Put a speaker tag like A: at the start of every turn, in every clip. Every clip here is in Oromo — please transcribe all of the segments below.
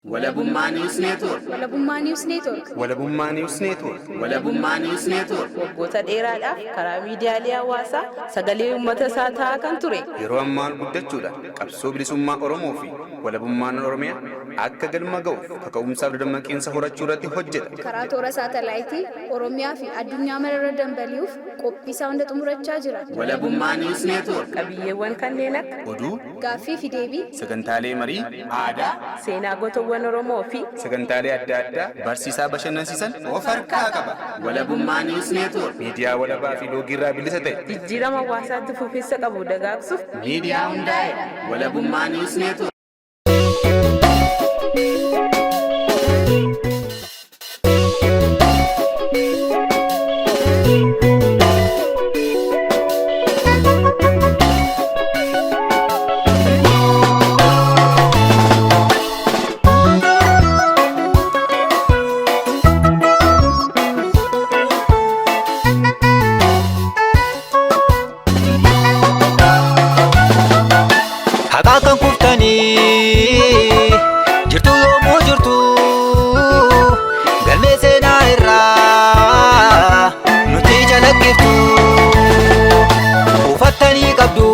A: Walabummaa News Network.
B: Walabummaa News Network.
C: Walabummaa News Network.
A: Walabummaa News Network.
D: Waggoota dheeraadhaaf karaa miidiyaalee hawaasaa sagalee uummata isaa ta'aa kan ture.
C: Yeroo ammaa guddachuudha. Qabsoo bilisummaa Oromoo fi walabummaan Oromiyaa akka galma ga'uuf kaka'umsaaf dammaqinsa horachuu irratti hojjeta.
B: Karaa toora saatalaayitii Oromiyaa fi addunyaa mararra dambali'uuf qophii isaa hunda xumurachaa jira.
A: Walabummaa News Network.
D: Qabiyyeewwan kanneen akka
C: Oduu,
B: Gaaffii fi deebii,
C: sagantaalee marii,
A: Aadaa,
D: seenaa gootawwan Oromoo fi
C: sagantaalee adda addaa barsiisaa bashannansiisan of harkaa qaba.
A: Walabummaa News Network.
C: Miidiyaa walabaa fi loogii irraa bilisa ta'e.
D: jijjiirama hawaasaatti fufiinsa qabu dagaagsuuf
A: Miidiyaa hundaa'e. Walabummaa News Network.
E: Haqaaqan kuftanii jirtu yoomuu jirtu galmee seenaa irraa nuti calaqqiftu uffattanii qabdu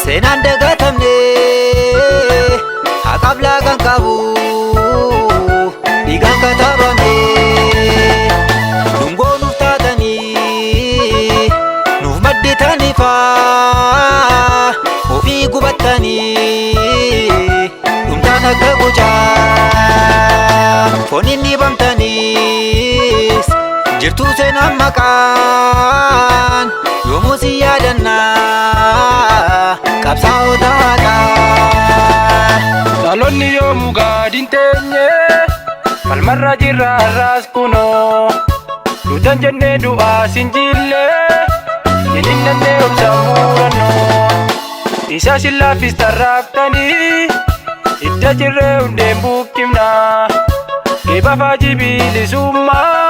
E: seenaan dagatamne haqaaf laagan qabu dhiigaan katabame dhungoo nuuf taatanii nuuf madditaniifaa ofii gubattanii dhumtaan akka gucaa foon inni bamtaniis jirtuu seenaan maqaan yoomuu si yaadannaa qabsaa'ota haqaa.
F: Dhaloonni yoomuu gaadin teenye falmarra jirra har'aas kunoo duutan jennee du'aa sin jillee jeninnannee obsa murannoo isa sillaafis tarraaftanii idda jirree hundeen buqqifnaa eebafaa jibiilisummaa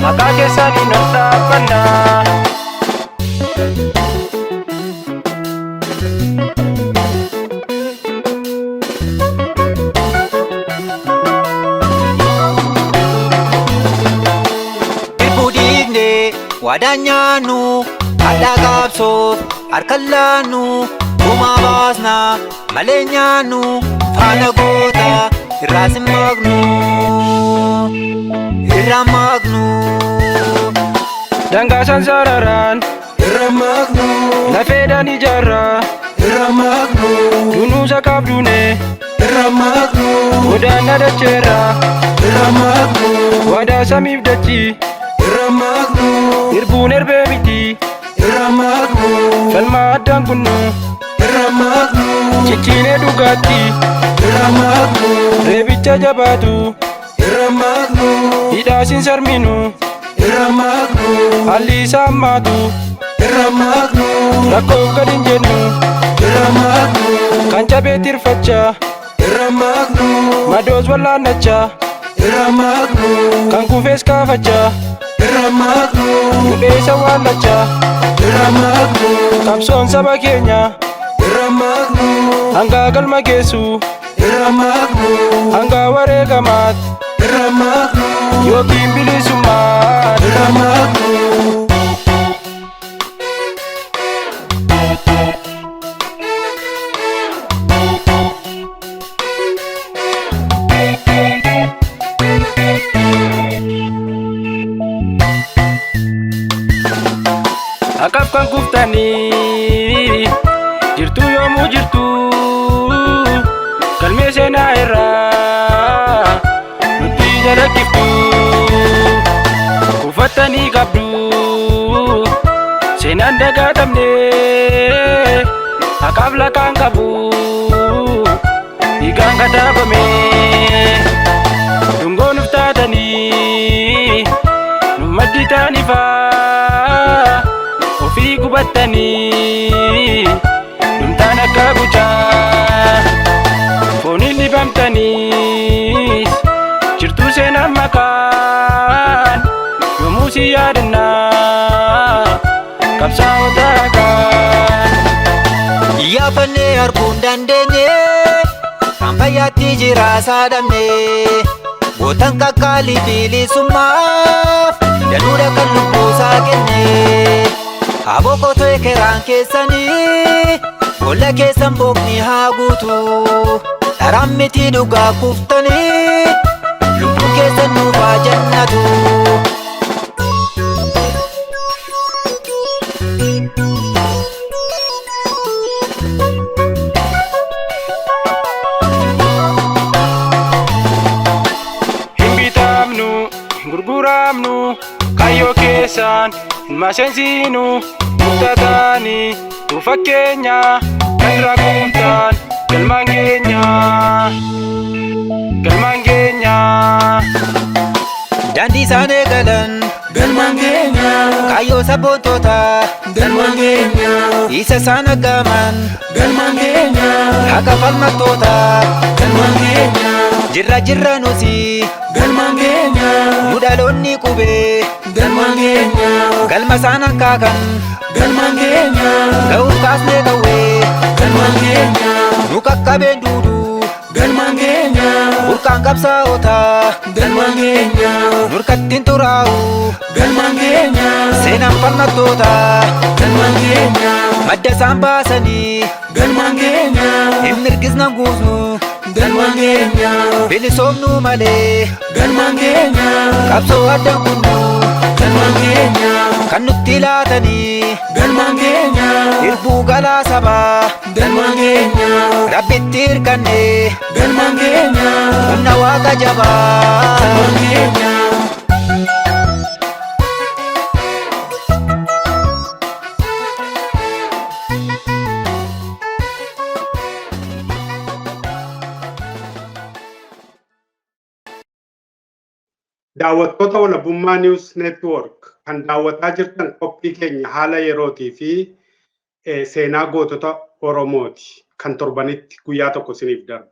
F: maqaa keessanii non dhaabbannaa.
E: Waadaan nyaannu haadhaa qabsoof harka laannu gumaa baasna malee nyaannu faana goota irraa sin maqnu irraa maqnu.
F: Dangaasan sararaan irra maqnu lafeedhaan ijaarraa irra maqnu dunuusa qabduune irra maqnu godaanna dacheerraa irra maqnu waadaa samiif dachii irra maqnu irbuun erbee miti irra maqnu falma addaan kunnu irra maqnu cicciinee dhugaatti irra maqnu reebicha jabaatu irra maqnu hidhaasin sarminu irra maqnu haalli isaa ammaatu irra maqnu rakkoof gad hin jennu irra maqnu kan cabeetti irfachaa irra maqnu madoos wallaannachaa irra maqnu kan kufees kaafachaa irra maqnu gudheessa waallachaa irra maqnu qabsoon saba keenya irra maqnu hanga galma geessu irra maqnu hanga wareegamaat irra maqnu yookiin bilisummaat irra maqnu. Haqaaf kan kuftanii jirtu yoomuu jirtu galmee seenaa irraa nuti jalaqqiftu uffattanii qabdu seenaan dagatamne haqaaf laagan qabu dhiigaan katabame dhungoo nuuf taatanii nuuf madditaniifaa ofii gubattanii dhumtaan akka gucaa foon inni bamtaniis jirtuu seenaan maqaan yoomuu si yaadannaa qabsaa'ota haqaa.
E: Yaafannee arguun dandeenye kan raayyaatti jira saadamne gootan kakkaalii bilisummaaf danuudha kan lubboosaa kenne aboo kotoo ekeraan keessanii bolla keessan boqni haa guutu dharaan miti dhugaa kuftanii lubbuu keessan nuufaa jannatu.
F: gurguramnu kayyoo keessaan masensinu mutataani fakkeenya kan raguuntaan galmaan keenya
E: daandii isaan eegalan
G: galmaan keenya
E: kayyoo sabboontota
G: galmaan keenya
E: isa isaan aggaman
G: galmaan keenya
E: haqa falmattoota
G: galmaan keenya
E: jirra nuti
G: galmaan keenya
E: mudaloonni qubee
G: galmaan keenya
E: galma isaan hankaakan
G: galmaan keenya
E: ga'uuf kaasnee qawwee
G: galmaan keenya
E: nu qaqqabeen duuduu
G: galmaan keenya
E: burqaan qabsaa'ota
G: galmaan keenya
E: nurkattiin xuraa'u
G: galmaan keenya
E: seenaan falmattoota
G: galmaan keenya
E: madda isaan baasanii
G: galmaan keenya
E: hin mirgisnan guusnu
G: galmaan keenya
E: bilisoomnu malee
G: galmaan keenya
E: qabsoo addan kunnu
G: galmaan keenya
E: kan nutti laatanii
G: galmaan keenya
E: irbuu galaa sabaa
G: galmaan keenya
E: rabbitti hirkanne
G: galmaan keenya
E: humna waaqa jabaa
G: galmaan keenya.
H: Daawwattoota walabummaa News Network kan daawwataa jirtan qophii keenya haala yerootii fi seenaa gootota Oromooti kan torbanitti guyyaa tokko isiniif darbu.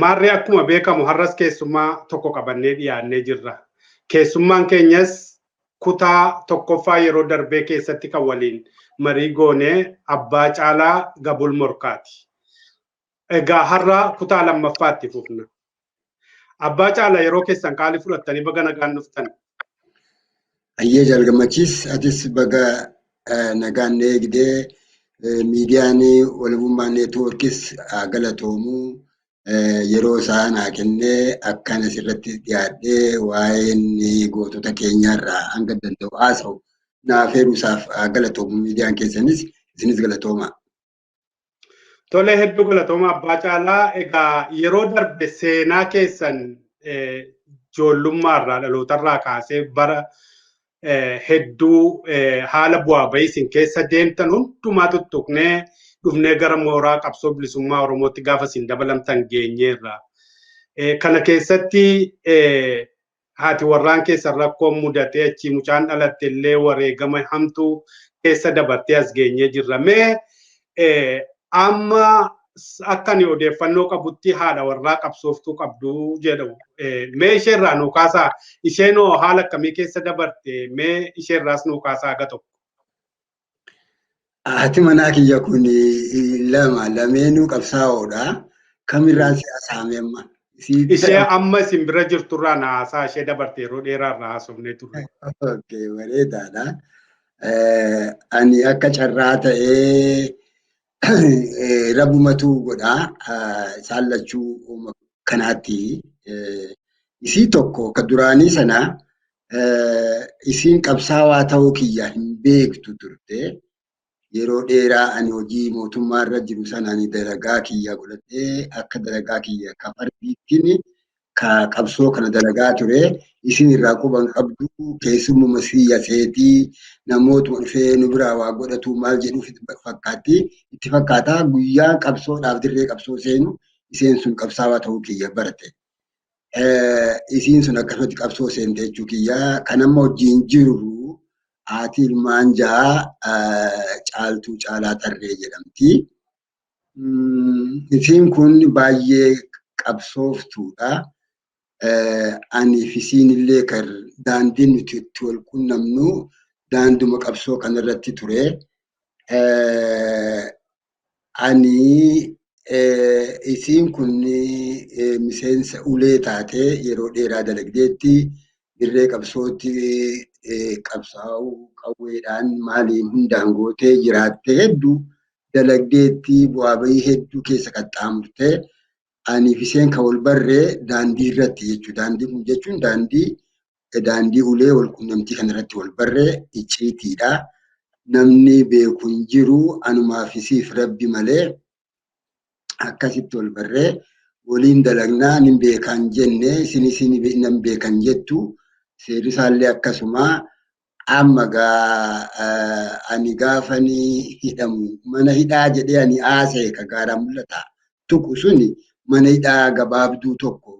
H: Maarree akkuma beekamu har'as keessummaa tokko qabannee dhiyaannee jirra. Keessummaan keenyas kutaa tokkoffaa yeroo darbee keessatti kan waliin marii goonee Abbaa Caalaa Gabul Morkaati. Egaa har'a kutaa lammaffaatti fufna. Abbaa Caalaa yeroo keessan qaalii fudhattanii baga nagaan dhuftan.
I: Ayyee jalgamachiis atis baga nagaan eegdee miidiyaan walabummaa neetwoorkis galatoomuu yeroo isaa naa kennee akkan asirratti dhiyaadhee waa'een gootota keenyaarraa hanga danda'u haasa'u naaf heeruusaaf galatoomu miidiyaan keessanis isinis galatooma.
H: Tole hedduu galatooma Abbaa Caalaa. Egaa yeroo darbe seenaa keessan ijoollummaarraa dhalootarraa kaasee bara hedduu haala bu'aa bahii isin keessa deemtan hundumaa tuttuqnee dhufnee gara mooraa qabsoo bilisummaa Oromootti gaafa isin dabalamtan geenyeerra. Kana keessatti haati warraan keessan rakkoon mudatee achi mucaan dhalatte illee wareegama hamtuu keessa dabartee as geenyee jirra. Mee amma akkani odeeffannoo qabutti haadha warraa qabsooftuu qabdu jedhu. Mee isheerraa nuu kaasaa isheen haala akkamii keessa dabarte mee isheerraas nuu kaasaa aga tokko.
I: Haati manaa kiyya kun lameenuu qabsaa'oodha. Kamirraa siyaasa hameemma.
H: Ishee amma isin bira jirturraa na haasaa ishee dabarte yeroo dheeraarraa haasofnee turre.
I: Okay, bareedaadha. Ani akka carraa ta'ee rabumatu godha isaan lachuu kanaatti isii tokko ka duraanii sana isiin qabsaawaa ta'uu kiyya hin beektu turte yeroo dheeraa ani hojii mootummaarra jiru sana ani dalagaa kiyya godhadhee akka dalagaa kiyya ka fardiittiin ka qabsoo kana dalagaa ture isin irraa quban qabdu keessummaa siyaaseetii namoota dhufee nu biraa waa godhatu maal jedhuuf itti fakkaata guyyaa qabsoodhaaf dirree qabsoo seenu iseen sun qabsaawaa ta'uu kiyya barate. Isiin sun akkasumatti qabsoo seente jechuu kiyya kan amma wajjin jiru haati ilmaan ja'a Caaltuu Caalaa Tarree jedhamti. Isiin kun baay'ee qabsooftuudha. Ani fisiin illee kan daandiin nuti itti wal qunnamnu daanduma qabsoo kanarratti ture. Ani isiin kun miseensa ulee taatee yeroo dheeraa dalagdeetti dirree qabsootti qabsaa'uu qawweedhaan maaliin hundaan gootee jiraattee hedduu dalagdeetti bu'aa bahii hedduu keessa qaxxaamurtee aniif isheen kan wal barree daandii irratti jechuudha. Daandii kun jechuun daandii ulee wal quunnamtii kanarratti wal barree icciitiidha. Namni beeku hin jiru anumaaf isiif rabbi malee akkasitti wal barree waliin dalagnaa nin beekan jenne isin nan beekan jettu seerri isaallee akkasuma amma ani gaafanii hidhamu mana hidhaa jedhee ani aasee ka gaara mul'ata tuqu suni mana hidhaa gabaabduu tokko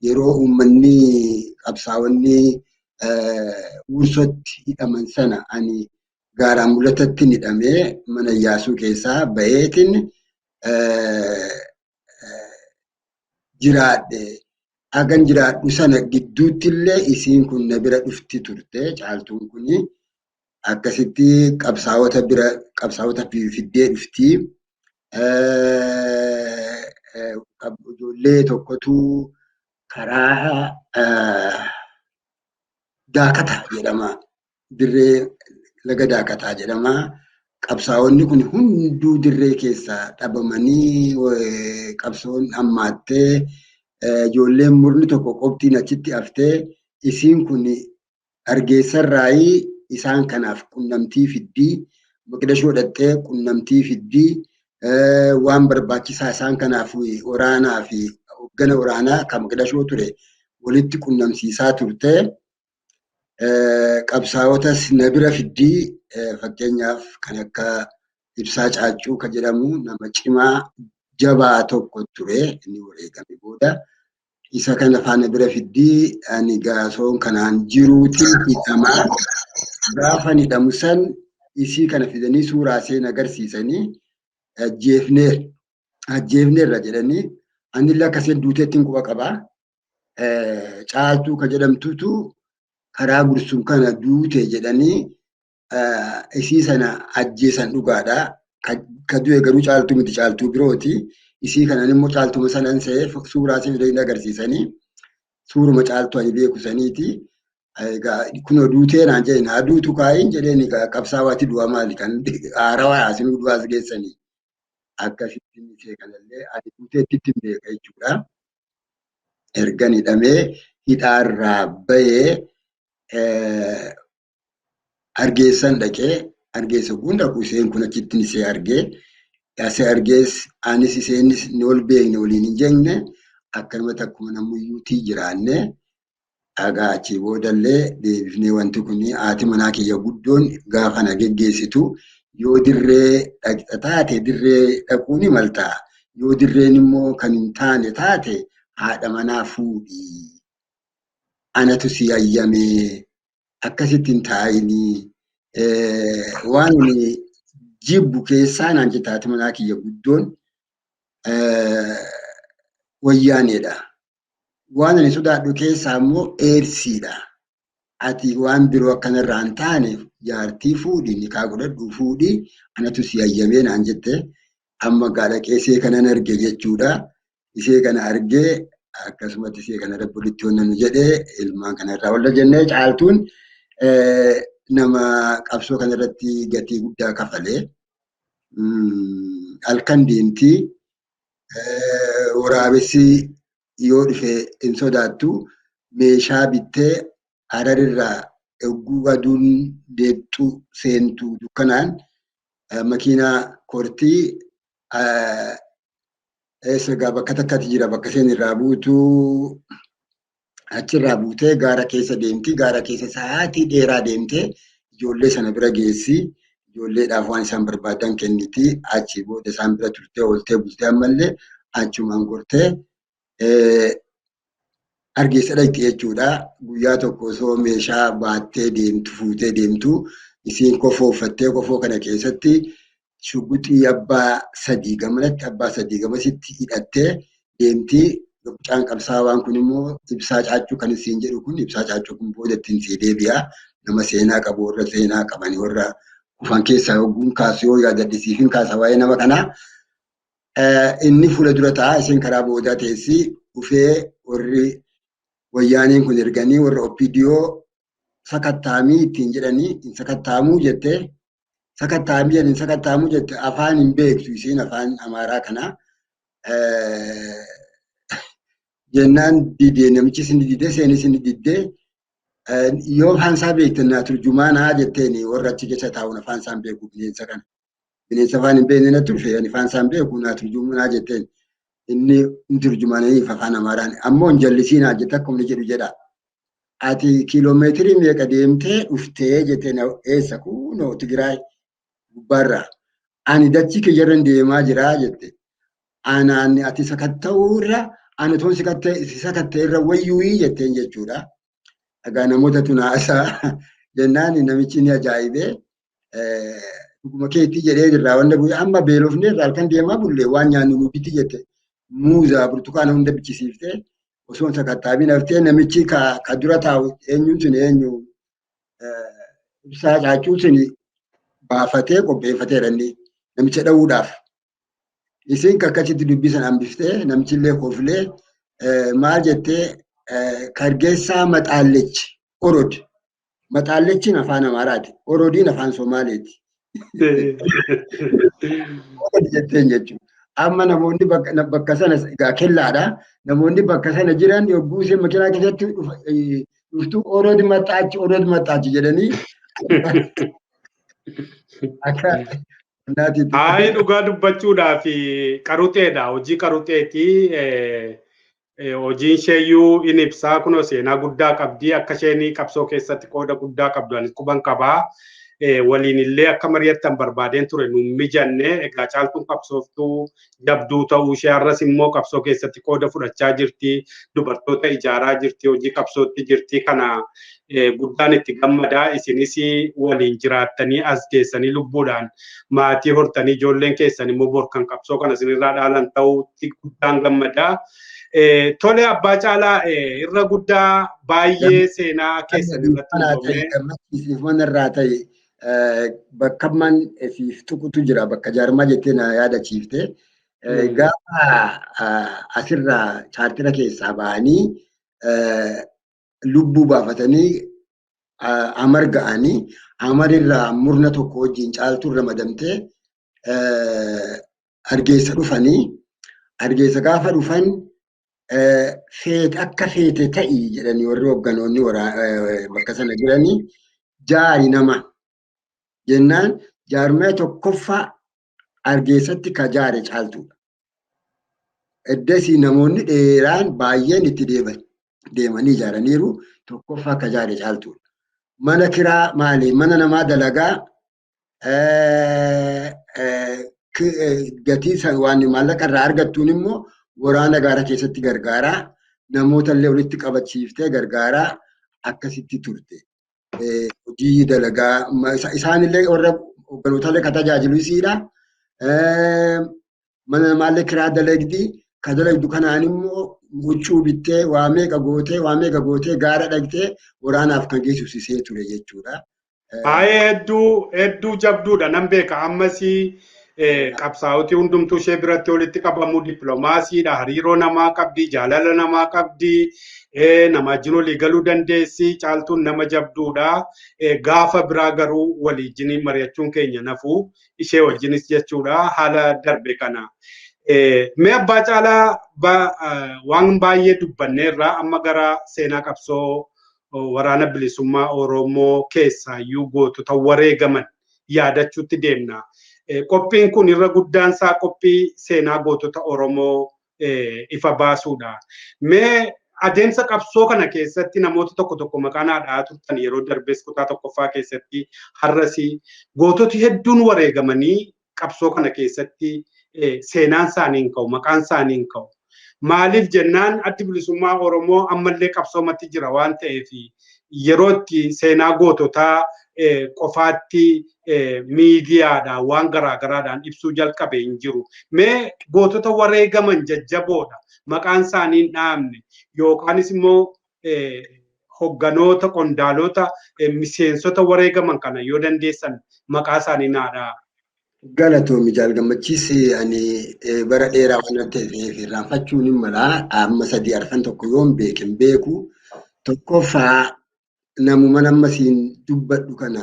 I: yeroo uummanni qabsaa'onni Wursotti hidhaman sana ani gaara mul'atatti hidhamee mana Iyyaasuu keessaa baheetiin jiraadhe. Hagan jiraadhu sana gidduutti illee isiin kun na bira dhufti turte. Caaltuun kun akkasitti qabsaa'ota fiddee dhufti. Ijoollee tokkotu karaa Daakataa jedhama. Dirree laga Daakataa jedhama. Qabsaa'onni kun hunduu dirree keessaa dhabamanii qabsoon hammaattee ijoolleen murni tokko qobxiin achitti haftee isiin kun Hargeessarraayii isaan kanaaf qunnamtii fiddii Maqdashoo dhattee qunnamtii fiddii waan barbaachisaa isaan kanaaf waraanaa fi hoggana waraanaa kan Maqdashoo ture walitti qunnamsiisaa turte. Qabsaa'otas na bira fiddii fakkeenyaaf kan akka Ibsaa Caaccuu kan jedhamu nama cimaa jabaa tokko ture inni wareegame booda isa kana faana bira fiddii ani gaasoon kanaan jiruutiin hidhamaa gaafa hidhamu san isii kana fidanii suuraa seen agarsiisanii ajjeefneerra jedhanii anillee akkasiin duuteettiin quba qabaa. Caaltuu kan jedhamtutu karaa Gursum kana duute jedhanii isii sana ajjeesan dhugaadha. Ka du'e garuu caaltuu miti caaltuu birooti. Isii kanaan immoo caaltuma sanan se'ee suuraa isii fidanii agarsiisanii suuruma caaltuu ani beeku saniiti. Kunoo duutee naan jedhe naa duutu kaa'iin jedheen qabsaa'aatti du'a maali kan haarawaa asinuu du'aas geessanii akkasitti ishee kanallee ani duuteetti ittiin beeka jechuudha. Ergan hidhamee hidhaarraa bahee Hargeessan dhaqee Hargeessa kun dhaqu isheen kun achitti ishee argee asii argees anis isheenis ni ol beekne waliin hin jenne akkanumatti akkuma namuyyuutii jiraanne dhagaa achii boodallee deebifnee wanti kun haati manaa kiyya guddoon gaafa na geggeessitu yoo dirree dhaqxa taate dirree dhaquu ni maltaa yoo dirreen immoo kan hin taane taate haadha manaa fuudhii anatu si ayyamee akkasitti hin taa'inii waan jibbu keessaa naan jette haati manaa kiyya guddoon wayyaaneedha. Waan ani sodaadhu keessaa immoo eersiidha. Ati waan biroo akkanarraa hin taane jaartii fuudhii nikaa godhadhu fuudhii anatu si ayyamee naan jette amma gaadhaqee ishee kanan arge jechuudha. Ishee kana argee akkasumatti ishee kana rabbi walitti onnan jedhee ilmaan kanarraa walla jennee caaltuun nama qabsoo kanarratti gatii guddaa kafalee halkan deemtii waraabessi yoo dhufe hin sodaattu meeshaa bittee Hararirraa eeguu aduun deebxuu seentu dukkanaan makiinaa kortii eessagaa bakka takkatti jira bakka isheen irraa buutu achirraa buutee gaara keessa deemti. Gaara keessa sa'aatii dheeraa deemtee ijoollee sana bira geessi. Ijoolleedhaaf waan isaan barbaadan kenniti. Achi booda isaan bira turtee ooltee bultee ammallee achumaan gortee Hargeessa dhaqxi jechuudha. Guyyaa tokko osoo meeshaa baattee deemtu fuutee deemtu isiin kofoo uffattee kofoo kana keessatti shugguxii abbaa sadii gamasitti hidhattee deemti. Mucaan qabsaawaan kun immoo Ibsaa Caaccuu kan isiin jedhu kun Ibsaa Caaccuu kun booda ittiin see deebi'a. Nama seenaa qabu warra seenaa qaban warra kufan keessaa hogguun kaasu yoo yaadadhisiifin kaasa waa'ee nama kanaa. inni fuula dura ta'a isin karaa boodaa teessi dhufee warri wayyaaniin kun erganii warra OPDO sakattaamii ittiin jedhanii sakattaamuu jettee sakattaamii jedhin sakattaamuu jette afaan hin beektu isiin afaan Amaaraa kana jennaan didee namichi isin didee seenis isin didee yoo afaan isaa beektan naa turjumaanaa jetteen warra achi keessa taa'uun afaan isaan beeku bineensa kana. Bineensa afaan hin beekne natti dhufe ani afaan isaan beeku naa turjumaanaa jetteen inni hin turjumaananiif afaan Amaaraan ammoo hin jallisiinaa jette akkuma jedhu jedha. Ati kiiloomeetirii meeqa deemtee dhuftee jetteen eessa kunoo Tigraay gubbaarraa ani dachii kiyyarran deemaa jiraa jette. Anaan ati sakatta'uurra ani toon sakatta'eerra wayyuuyii jetteen jechuudha. Egaa namoota tunaasaa jennaan namichi ni ajaa'ibee dhuguma keetti jedhee jirraa wanda bu'ee amma beelofnee irraa halkan deemaa bullee waan nyaannu nu biti jette muuzaa burtukaana hunda bichisiiftee osoo sakattaabiin haftee namichi ka dura taa'u eenyuun sun eenyu ibsaa caacuu sun baafatee qopheeffatee inni namicha dha'uudhaaf. Isin akkasitti dubbisan hambiftee namichillee kofilee maal jettee kargeessaa maxaallechi orod maxaallechiin afaan Amaaraati orodiin afaan Somaaleeti. Orod jetteen jechuudha. Amma namoonni bakka sana egaa kellaadha. Namoonni bakka sana jiran yogguu isheen makiinaa keessatti dhuftu orod maxaachi jedhanii akka
H: Hayi dhugaa dubbachuudhaaf qaruxeedha. Hojii qaruxeeti. Hojiin isheeyyuu in ibsaa kunoo seenaa guddaa qabdi. Akka isheen qabsoo keessatti qooda guddaa qabdu anis quban qabaa. Waliin illee akka mari'attan barbaadeen ture nu mijanne. Egaa caaltuun qabsooftuu jabduu ta'uu ishee har'as immoo qabsoo keessatti qooda fudhachaa jirti. Dubartoota ijaaraa jirti. Hojii qabsootti jirti. Kana guddaan itti gammadaa. Isinis waliin jiraattanii as keessanii lubbuudhaan maatii hortanii ijoolleen keessan immoo borkan qabsoo kana isinirraa dhaalan ta'uutti guddaan gammadaa. Tole abbaa caalaa irra guddaa baay'ee seenaa keessan irratti
I: manarraa ta'e bakka man siif tuqutu jira bakka jaarmaa jettee na yaadachiifte gaafa asirraa chaartira keessaa ba'anii lubbuu baafatanii amar ga'anii amarirraa murna tokko wajjin caaltuurra madamtee Hargeysa dhufanii Hargeysa gaafa dhufan akka feete ta'ii jedhanii warri hogganoonni bakka sana jiranii jaari nama jennaan jaarmee tokkoffaa Hargeysatti ka jaare caaltuudha. Eddasii namoonni dheeraan baay'een itti deemanii ijaaraniiru tokkoffaa ka jaare caaltuudha. Mana kiraa maali? Mana namaa dalagaa gatii waan maallaqa irraa argattuun immoo waraana gaara keessatti gargaaraa namoota illee walitti qabachiiftee gargaaraa akkasitti turte. Hojii dalagaa isaanillee warra hogganoota illee ka tajaajilu isiidha. Mana namaallee kiraa dalagdi. Ka dalagdu kanaan immoo huccuu bittee waa meeqa gootee gaara dhaqxee waraanaaf kan geessisee ture jechuudha.
H: Baay'ee hedduu jabduudha nan beeka ammas qabsaa'otii hundumtuu ishee biratti walitti qabamuu dippiloomaasiidha. Hariiroo namaa qabdi, jaalala namaa qabdi, nama wajjin walii galuu dandeessi. Caaltuun nama jabduudha. Gaafa biraa garuu waliin mari'achuun keenya nafuu ishee wajjinis jechuudha haala darbe kana. Mee abbaa caalaa waan baay'ee dubbanneerra amma gara seenaa qabsoo waraana bilisummaa Oromoo keessaayyuu gootota wareegaman yaadachuutti deemna. Qophiin kun irra guddaan isaa qophii seenaa gootota Oromoo ifa baasuudha. Mee adeemsa qabsoo kana keessatti namoota tokko maqaan haadhaa turtan yeroo darbees kutaa tokkoffaa keessatti har'asii goototi hedduun wareegamanii qabsoo kana keessatti seenaan isaaniin ka'u maqaan isaaniin ka'u. Maaliif jennaan addi bilisummaa Oromoo ammallee qabsoomatti jira waan ta'eef yeroo itti seenaa goototaa qofaatti miidiyaadhaan waan garaagaraadhaan ibsuu jalqabe hin jiru. Mee gootota wareegaman jajjaboodha maqaan isaanii hin dhaamne yookaanis immoo hogganoota qondaalota miseensota wareegaman kana yoo dandeessan maqaa isaanii naadhaa
I: Galatoomi jaal gammachiis ani bara dheeraa waan ta'eef irraanfachuun hin mala amma sadii arfan tokko yoon beekin beeku tokkoffaa namuma nammasiin dubbadhu kana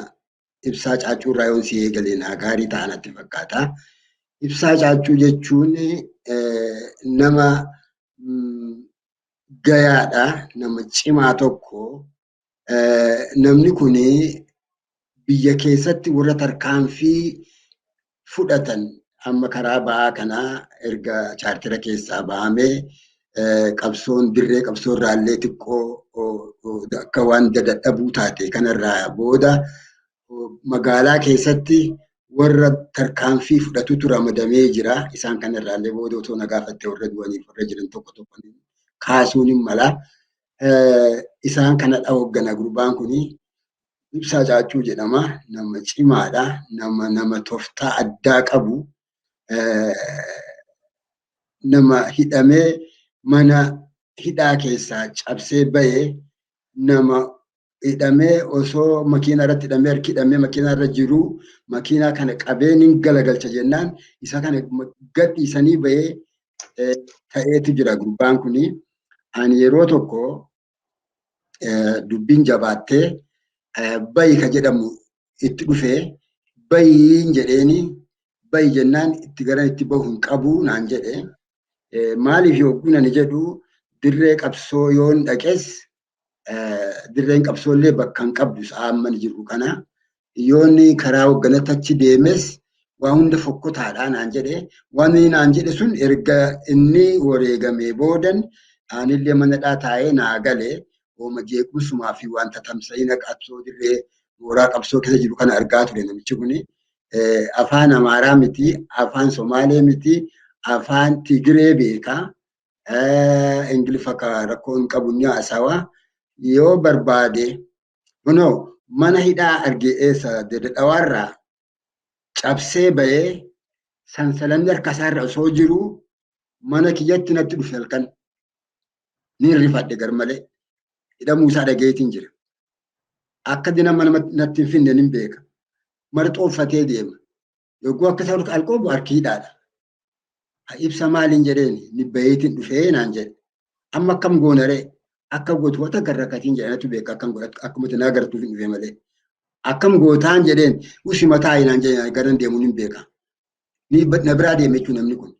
I: ibsaa caachuu irraa yoon si eegalee naa gaarii ta'anatti fakkaata. Ibsaa caachuu jechuun nama gayaadha, nama cimaa tokko namni kun biyya keessatti warra tarkaanfii fudhatan amma karaa ba'aa kanaa erga chaartira keessaa ba'amee qabsoon dirree qabsoo irraallee xiqqoo akka waan dadhabuu taate kanarraa booda magaalaa keessatti warra tarkaanfii fudhatutu ramadamee jira. Isaan kanarraallee booda otoo na gaafatte warra du'aniif warra jiran tokko tokko kaasuun hin mala. Isaan kanadha hoogganaa gurbaan kuni. Ibsaa caachuu jedhama. Nama cimaadha. Nama tooftaa addaa qabu. Nama hidhamee mana hidhaa keessaa cabsee bahee nama hidhamee osoo makiinaa irratti hidhamee harki hidhamee makiinaa irra jiru makiinaa kana qabeen hin galagalcha jennaan isa kana gadhiisanii bahee ta'eetu jira gurbaan kuni. Ani yeroo tokko dubbiin jabaattee bayi ka jedhamu itti dhufee bayiin jedheeni bayi jennaan itti garan itti bahu hin qabu naan jedhe. Maaliif yookiin ani jedhu dirree qabsoo yoon dhaqes dirreen qabsoollee bakka hin qabdu sa'aamman jiru kana yoon karaa hoogganatti achi deemes waa hunda fokkotaadha naan jedhe. Waan naan jedhe sun erga inni wareegamee boodan anillee manadhaa taa'ee naa galee ooma jeequmsumaa fi wanta tamsa'ina qabsoo dirree mooraa qabsoo keessa jiru kana argaa ture namichi kuni. Afaan Amaaraa miti, afaan Somaalee miti, afaan Tigiree beeka. Ingiliffa rakkoo hin qabu ni haasawaa. Yoo barbaade mana hidhaa argee eessa dadhawaarraa cabsee bahee sansalanni harkasaarra osoo jiru mana kiyyatti natti dhufe halkan. Ni rifadhe garmalee. Hidhamuu isaa dhageetiin jira. Akka dina mana natti hin finne nin beeka. Marxoo uffatee deema. Yogguu akka isaa alqoobu harki hidhaadha. Ibsa maaliin jedheeni ni baheetiin dhufee naan jedhe. Amma akkam goonaree akka gootu wata garrakatiin jedhanatu beeka akkam godhatu akkuma tinaa gartuuf hin dhufe malee. Akkam gootaan jedheen usi mataa naan jedhe garan deemuun hin beeka. Ni na biraa deeme jechuun namni kun.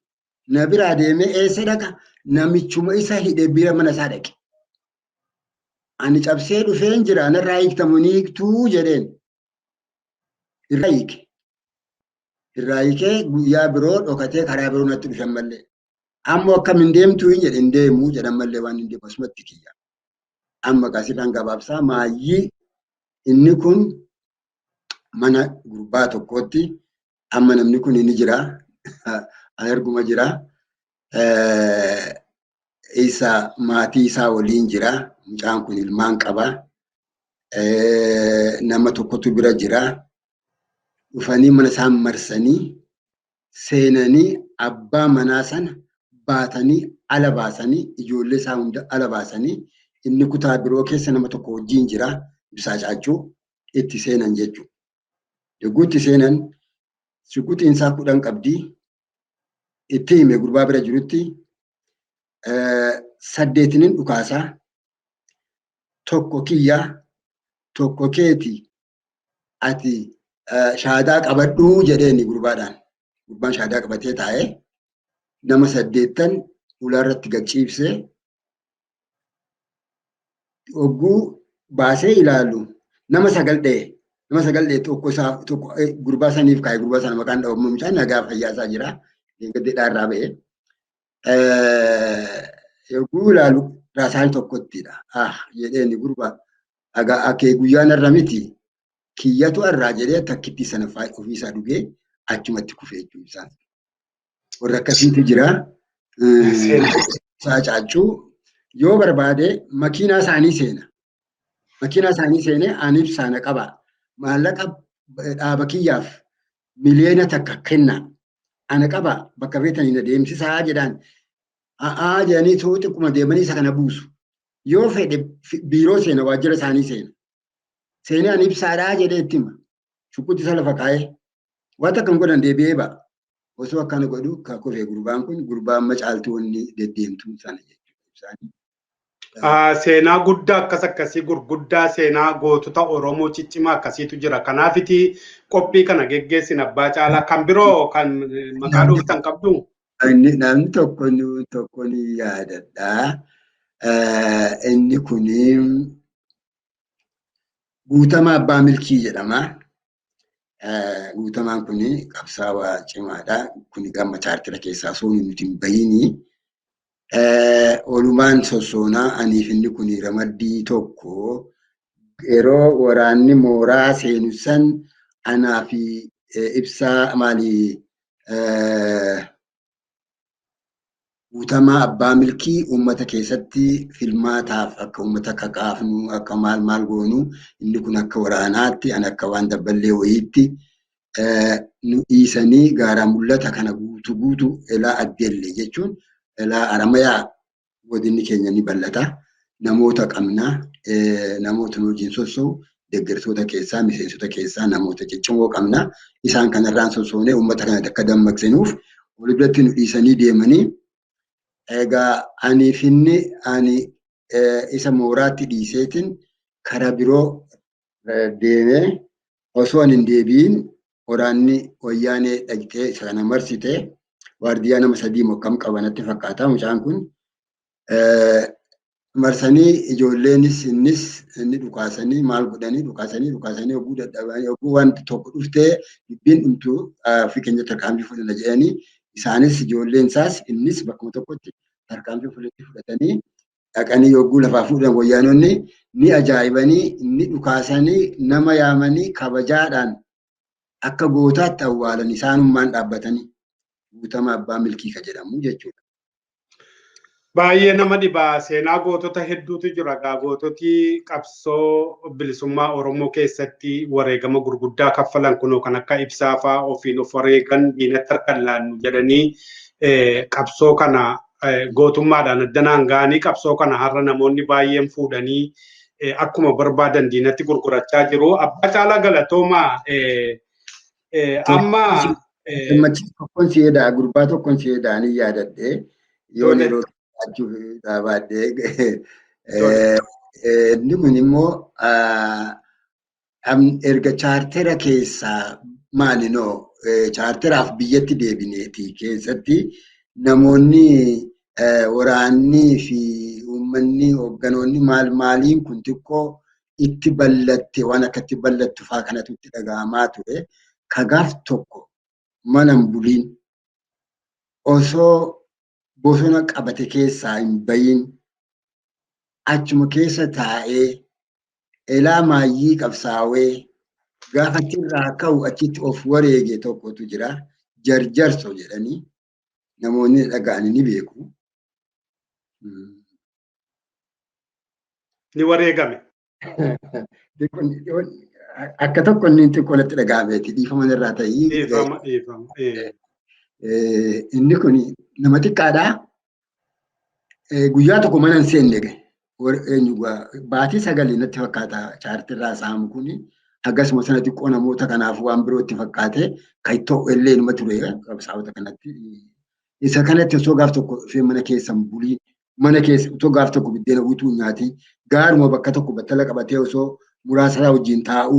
I: Na biraa deemee eessa dhaqa? Namichuma isa hidhee bira mana isaa dhaqe. Ani cabsee dhufeen jira narraa hiiktamu ni hiiktuu jedheen. Irraa hiike. Irraa hiikee guyyaa biroo dhokatee karaa biroo natti dhufan mallee. Ammoo akkam hin deemtuu hin jedhe hin deemuu jedhan mallee waan hin deemu asumatti kiyya. Amma gaasiidhaan gabaabsaa maayyii inni kun mana gurbaa tokkootti amma namni kun inni jira. Ani arguma jira. Isa maatii isaa waliin jira. Mucaan kun ilmaan qaba. Nama tokkotu bira jira. Dhufanii mana isaan marsanii seenanii abbaa manaa sana baatanii ala baasanii ijoollee isaa hunda ala baasanii inni kutaa biroo keessa nama tokko wajjin jira. Ibsaa caachuu itti seenan jechuudha. Yogguu itti seenan shuquxiin isaa 10 qabdi. Itti hime gurbaa bira jirutti 8 dhukaasaa tokko kiyya tokko keeti ati shaadaa qabadhuu jedheeni gurbaadhaan. Gurbaan shaadaa qabatee taa'ee nama 8 ulaarratti gachiibsee yogguu baasee ilaalu nama 9 dha'e. Nama 9 dha'e tokko gurbaa saniif kaa'e gurbaa sana maqaan dhawamu mucaan nagaa fayyaasaa jira. Gaddeedhaa irraa ba'e. Yogguu ilaalu raasaan tokkottidha. Jedheeni gurbaa akee guyyaan irra miti kiyyatu irraa jedhee takkitti sana ofiisaa dhugee achumatti kufee jechuudha. Warra akkasiitu jira. Ibsaa caachuu yoo barbaade makiinaa isaanii seena. Makiinaa isaanii seenee ani ibsaana qaba. Maallaqa dhaaba kiyyaaf miliyoona takka kenna. Ana qaba bakka feetanii na deemsisaa jedhaan. Jedhanii xiqquma deemanii isa kana buusu. Yoo fedhe biiroo seena waajjira isaanii seena. Seenee ani ibsaadhaa jedhee itti hima. Shuqutti isa lafa kaa'ee Wanta kan godhan deebi'ee ba'a. Osoo akkana godhu kan kufee gurbaan kun gurbaan macaaltoonni deddeemtuun sana jechuudha.
H: Seenaa guddaa akkasii gurguddaa seenaa gootota Oromoo ciccimaa akkasiitu jira. Kanaafiti qophii kana geggeessin Abbaa Caalaa kan biroo kan maqaa dhuftan qabdu.
I: Namni tokko ni yaadadha. Inni kuni Guutamaa Abbaa Milkii jedhama. Guutamaan kuni qabsaawaa cimaadha. Kuni gamma chaartira keessaa osoo nuti hin bahiini. Olumaan sossoonaa aniif inni kuni ramaddii tokko yeroo waraanni mooraa seenu san anaa fi ibsaa Guutamaa Abbaa Milkii uummata keessatti filmaataaf akka uummata kakaafnu akka maal goonu inni kun akka waraanaatti an akka waan dabballee wayiitti nu dhiisanii gaara mul'ata kana guutu elaa addeellee jechuun elaa Aramayaa godinni keenya ni bal'ata. Namoota qabna namoota nu wajjin sossoo'u deeggartoota keessaa miseensota keessaa namoota ciccimoo qabna. Isaan kanarraan sossoonee uummata kana akka dammaqsinuuf wal biratti nu dhiisanii deemanii. Egaa ani isa mooraatti dhiiseetiin karaa biroo deemee osoo ani hin deebiin waraanni wayyaanee dhaqxee isa kana marsitee waardiyyaa nama 3 mokkam qabanatti fakkaata. Mucaan kun marsanii ijoolleenis innis inni dhukaasanii maal godhanii dhukaasanii oguu dadhabanii oguu wanti tokko dhuftee dubbiin dhumtu fi keenya tarkaanfii fudhanna jedhanii isaanis ijoolleen isaas innis bakkuma tokkotti tarkaanfii fudhatanii dhaqanii yogguu lafaa fuudhan wayyaanonni ni ajaa'ibanii ni dhukaasanii nama yaamanii kabajaadhaan akka gootaatti awwaalan isaanummaan dhaabbatanii Guutamaa Abbaa Milkii ka jedhamu jechuudha.
H: Baay'ee nama dhibaa seenaa gootota hedduutu jira. Goototi qabsoo bilisummaa Oromoo keessatti wareegama gurguddaa kaffalan kunoo kan akka Ibsaa fa'aa ofiin of wareegan diinatti harkaan laannu jedhanii qabsoo kana gootummaadhaan addanaan ga'anii qabsoo kana har'a namoonni baay'een fuudhanii akkuma barbaadan diinatti gurgurachaa jiru. Abbaa Caalaa galatoomaa amma
I: tokkoon si'eedhaa gurbaa tokkoon si'eedhaa ni yaadadhee yoo yeroo inni kun immoo erga chaartera keessaa maalinoo chaarteraaf biyyatti deebineeti keessatti namoonni waraannii fi uummanni hoogganoonni maaliin kun xiqqoo itti ballatte waan akka itti ballattu fa'aa kanatu itti dhaga'amaa ture. Kagaaf tokko mana hin buliin osoo bosona qabate keessaa hin bayin achuma keessa taa'ee elaa maayyii qabsaawee gaafa irraa ka'u achitti of wareege tokkotu jira. Jarjarso jedhanii namoonni dhaga'anii ni beeku.
H: Ni wareegame.
I: Akka tokko inni xiqqoolatti dhaga'ameeti dhiifama irraa ta'ii.
H: Dhiifama.
I: Inni kun nama xiqqaadhaa. Guyyaa tokko mana hin seenne baatii 9 natti fakkaata chaartirraa saamu kuni akkasuma sana xiqqoo namoota kanaaf waan birootti fakkaate kan ta'u illee numa ture qabsaa'ota kanatti. Isa kanatti osoo gaaf tokko dhufee mana keessa hin bulii mana keessa osoo gaaf tokko biddeena guutuu nyaati gaaruma bakka tokko battala qabatee osoo muraasa wajjin taa'u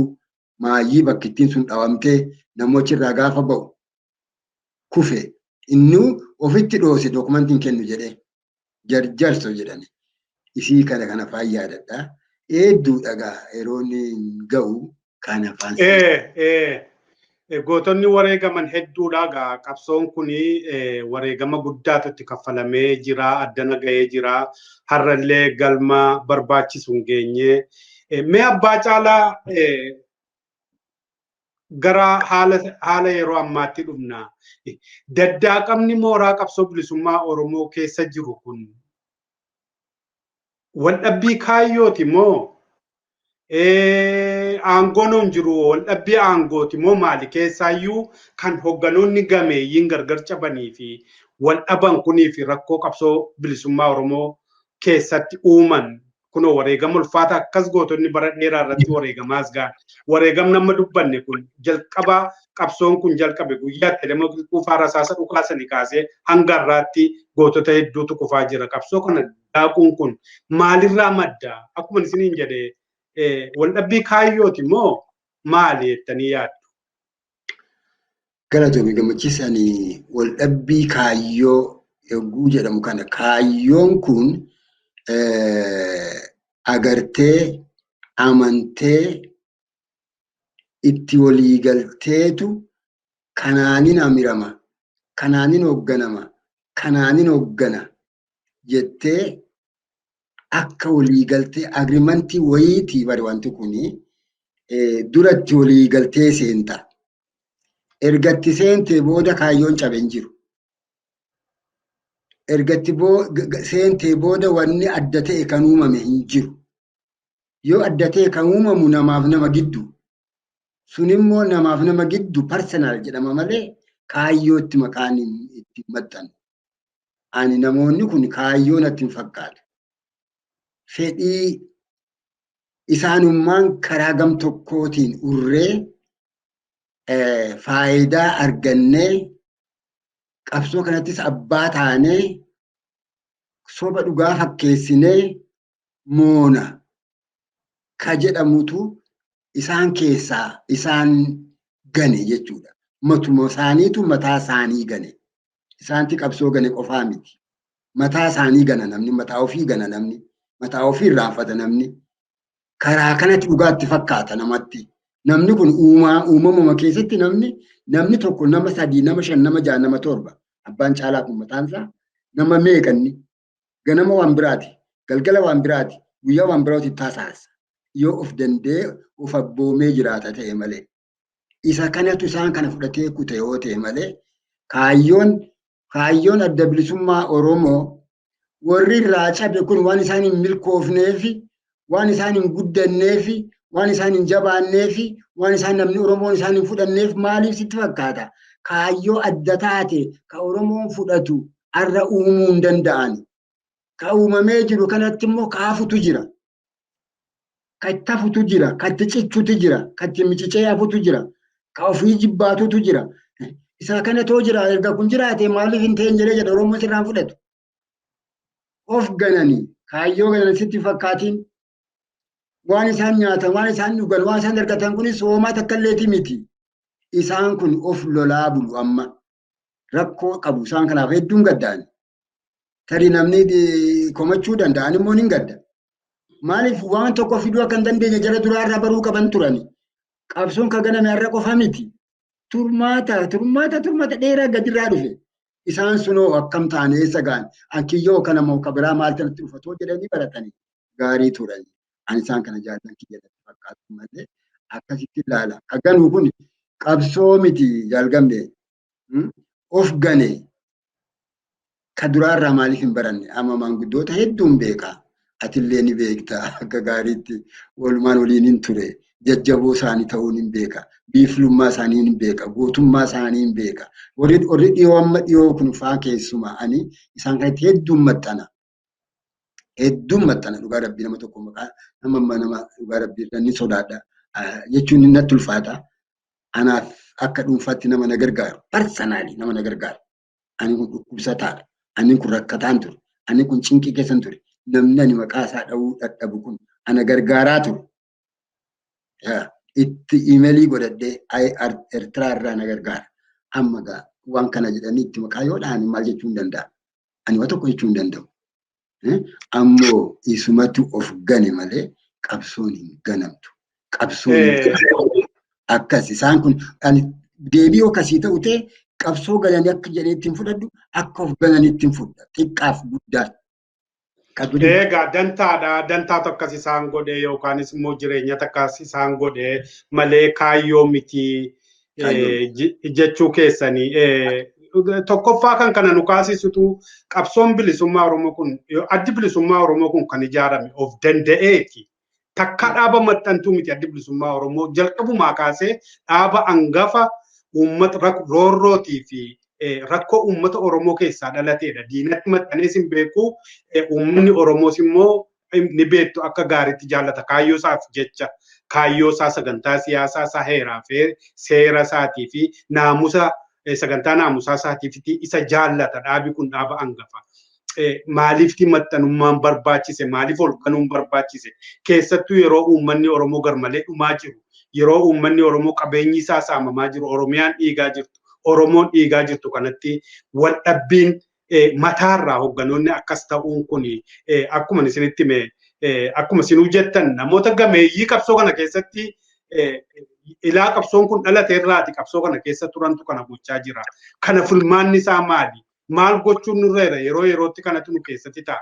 I: maayyii bakkittiin sun dhawamtee namochi irraa gaafa ba'u kufe inni ofitti dhoose dookumentiin kennu jedhee jarjarso jedhani isii kana faan yaadadha. Hedduu dhagaa yeroo inni ga'u kana faan.
H: Gootonni wareegaman hedduudha. Qabsoon kuni wareegama guddaatu itti kaffalamee jira. Addana ga'ee jira. Har'allee galma barbaachisu hin geenye. Mee Abbaa Caalaa gara haala yeroo ammaatti dhufna. Daddaaqamni mooraa qabsoo bilisummaa Oromoo keessa jiru kun waldhabbii kaayyooti moo aangoon hin jiru waldhabbii aangooti moo maali keessaayyuu kan hoogganoonni gameeyyiin gargar cabanii fi waldhaban kunii fi rakkoo qabsoo bilisummaa Oromoo keessatti uuman kuno wareegama ulfaata akkas gootonni bara dheeraa irratti wareegamaas gaan wareegam nama dubbanne kun jalqaba qabsoon kun jalqabe guyyaatti nama kufaa rasaasa dhukaasanii kaasee hanga irraatti gootota hedduutu kufaa jira. Qabsoo kana daakuun kun maalirraa madda? Akkuma isiniin jedhee waldhabbii kaayyooti moo maali jettanii yaaddu?
I: Galatoomii gammachiisanii waldhabbii kaayyoo yogguu jedhamu kana kaayyoon kun agartee amantee itti walii galteetu kanaanin amirama, kanaanin hoogganama, kanaanin hooggana jettee akka walii galtee agriimantii wayiitii bari wanti kuni duratti walii galtee seenta. Ergatti seentee booda kaayyoon cabe hin jiru. Ergatti seentee booda wanni adda ta'e kan uumame hin jiru. Yoo adda ta'e kan uumamu namaaf nama giddu. Sun immoo namaaf nama giddu personal jedhama malee kaayyootti maqaan itti maxxanu. Ani namoonni kun kaayyoo natti hin fakkaatu. Fedhii isaanummaan karaa gam tokkootiin urree faayidaa argannee qabsoo kanattis abbaa taanee soba dhugaa fakkeessinee moona ka jedhamutu isaan keessaa isaan gane jechuudha. Matuma isaaniitu mataa isaanii gane. Isaanti qabsoo gane qofaa miti. Mataa isaanii gana namni, mataa ofii gana namni, mataa ofii irraanfata namni. Karaa kanatti dhugaatti fakkaata namatti. Namni kun uumamuma keessatti namni tokko nama 3, nama 5, nama 6, nama 7 abbaan caalaa kun mataansaa nama meeqanni ganama waan biraati, galgala waan biraati, guyyaa waan biraati taasisaa. Yoo of dandee of abboomee jiraata ta'e malee isa kanatu isaan kana fudhatee kute yoo ta'e malee kaayyoon adda bilisummaa Oromoo warri irraa cabe kun waan isaan hin milkoofneefi waan isaan hin guddanneefi waan isaan hin jabaanneefi waan isaan namni Oromoon isaan hin fudhanneef maaliif sitti fakkaata? Kaayyoo adda taate ka Oromoon fudhatu arra uumuu hin danda'an. Ka uumamee jiru kanatti immoo kaafutu jira. Ka itti hafutu jira, ka itti cichutu jira, ka itti micicee hafutu jira, ka ofii jibbaatutu jira. Isa kana too jira erga kun jiraate maaliif hin ta'in jedhee jedha Oromoon sirraan fudhatu. Of gananii kaayyoo ganan sitti fakkaatiin waan isaan nyaatan, waan isaan dhugan, waan isaan argatan kunis hoomaa takka illeeti miti. Isaan kun of lolaa bulu amma rakkoo qabu isaan kanaaf hedduun gaddaan. Tarii namni komachuu danda'an immoo hin gadda. Maaliif waan tokko fiduu akka hin dandeenye jara duraa irraa baruu qaban turani. Qabsoon ka ganame har'a qofa miti. Turmaata dheeraa gadirraa dhufe. Isaan sunoo akkam taane eessa gaan ankiyyoo kana moo kabiraa maal tanatti dhufatoo jedhanii baratanii gaarii turani. Ani isaan kana jaallan kiyyatti fakkaatu malee akkasitti ilaala. Ka ganuu kun qabsoo miti jalgamne of gane ka duraarraa maaliif hin baranne amma maanguddoota hedduun beeka. Atillee ni beekta akka gaariitti walumaan waliin hin ture. Jajjaboo isaanii ta'uun hin beeka. Biiflummaa isaanii hin beeka. Gootummaa isaanii hin beeka. Warri dhiyoo amma dhiyoo kun faa keessumaa ani isaan kanatti hedduun maxxana. Hedduun maxxana dhugaa rabbii nama tokko maqaa nama dhugaa rabbii ni sodaadha jechuun ni natti ulfaata. Anaaf akka dhuunfaatti nama na gargaaru. Parsanaalii nama na gargaaru. Ani kun dhukkubsataadha. Ani kun rakkataan ture. Ani kun cinqii keessan ture. Namni ani maqaa isaa dha'uu dadhabu kun ana gargaaraa ture. Itti imeelii godhadhee Eertiraa irraa na gargaara. Amma gaa waan kana jedhanii itti maqaa yoo dha'an maal jechuu hin danda'a. Ani waan tokko jechuu hin danda'u. Ammoo isumatu of gane malee qabsoon hin ganamtu. Qabsoon akkas isaan kun deebii akkasii ta'u ta'e qabsoo galanii akka jedhee ittiin fudhadhu akka of gananii ittiin fudha. Xiqqaaf guddaa.
H: Egaa dantaa tokkas isaan godhee yookaanis immoo jireenya takkas isaan godhee malee kaayyoo miti jechuu keessanii. Tokkoffaa kan kana nu kaasisutu qabsoon bilisummaa Oromoo kun addi bilisummaa Oromoo kun kan ijaarame of danda'eeti. Takka dhaaba maxxantuu miti addi bilisummaa Oromoo jalqabumaa kaasee dhaaba hangafa uummata roorrootii fi rakkoo uummata Oromoo keessaa dhalateedha. Diinatti maxxanees hin beeku. Uummanni Oromoos immoo ni beektu akka gaariitti jaallata kaayyoo isaaf jecha kaayyoo isaa sagantaa siyaasaa isaa heeraa fi seera isaatii fi naamusa sagantaa naamusaa isaatiif isa jaallata dhaabi kun dhaaba hangafa. Maaliif maxxanummaan barbaachise maaliif olkanuun barbaachise keessattuu yeroo uummanni Oromoo garmalee dhumaa jiru yeroo uummanni Oromoo qabeenyi isaa saamamaa jiru Oromiyaan dhiigaa jirtu Oromoon dhiigaa jirtu kanatti wal dhabbiin mataarraa hogganoonni akkas ta'uun kun akkuma isinitti mee akkuma isinuu jettan namoota gameeyyii qabsoo kana keessatti ilaa qabsoon kun dhalate irraati qabsoo kana keessa turantu kana gochaa jira. Kana filmaanni isaa maali? Maal gochuun nurreera yeroo yerootti kanatu nu keessatti ta'a.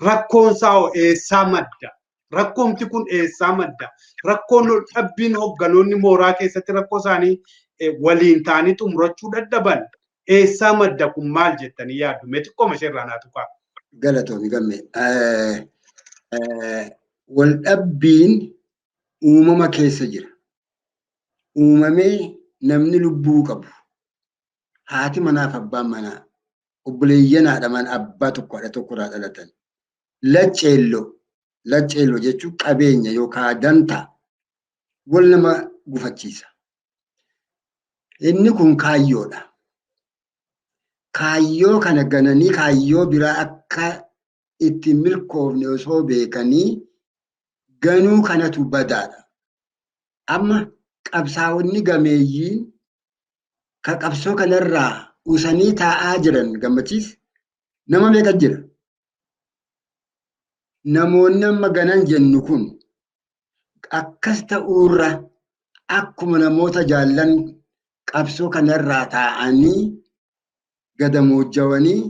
H: Rakkoon isaa eessaa madda? Rakkoomti kun eessaa madda? Rakkoon dhabbiin hogganoonni mooraa keessatti rakkoo isaanii waliin ta'anii xumurachuu dadhaban eessaa madda kun maal jettanii yaaddu? Mee xiqqooma isheerraa naa tuqaa.
I: Galatoomi gamme. Wal dhabbiin uumama keessa jira. Uumamee namni lubbuu qabu. Haati manaaf abbaan manaa. Obboleeyyan haadhaman abbaa tokko haadha tokkorraa dhalatan. Lacceelloo jechuun qabeenya yookaan dantaa wal nama gufachiisa. Inni kun kaayyoodha. Kaayyoo kana gananii kaayyoo biraa akka itti milkoofne osoo beekanii ganuu kanatu badaadha. Amma qabsaa'onni gameeyyiin ka qabsoo kanarraa usanii taa'aa jiran gammachiis nama meeqa jira? Namoonni amma ganan jennu kun akkas ta'uurra akkuma namoota jaallan qabsoo kanarraa taa'anii gadamoojjawanii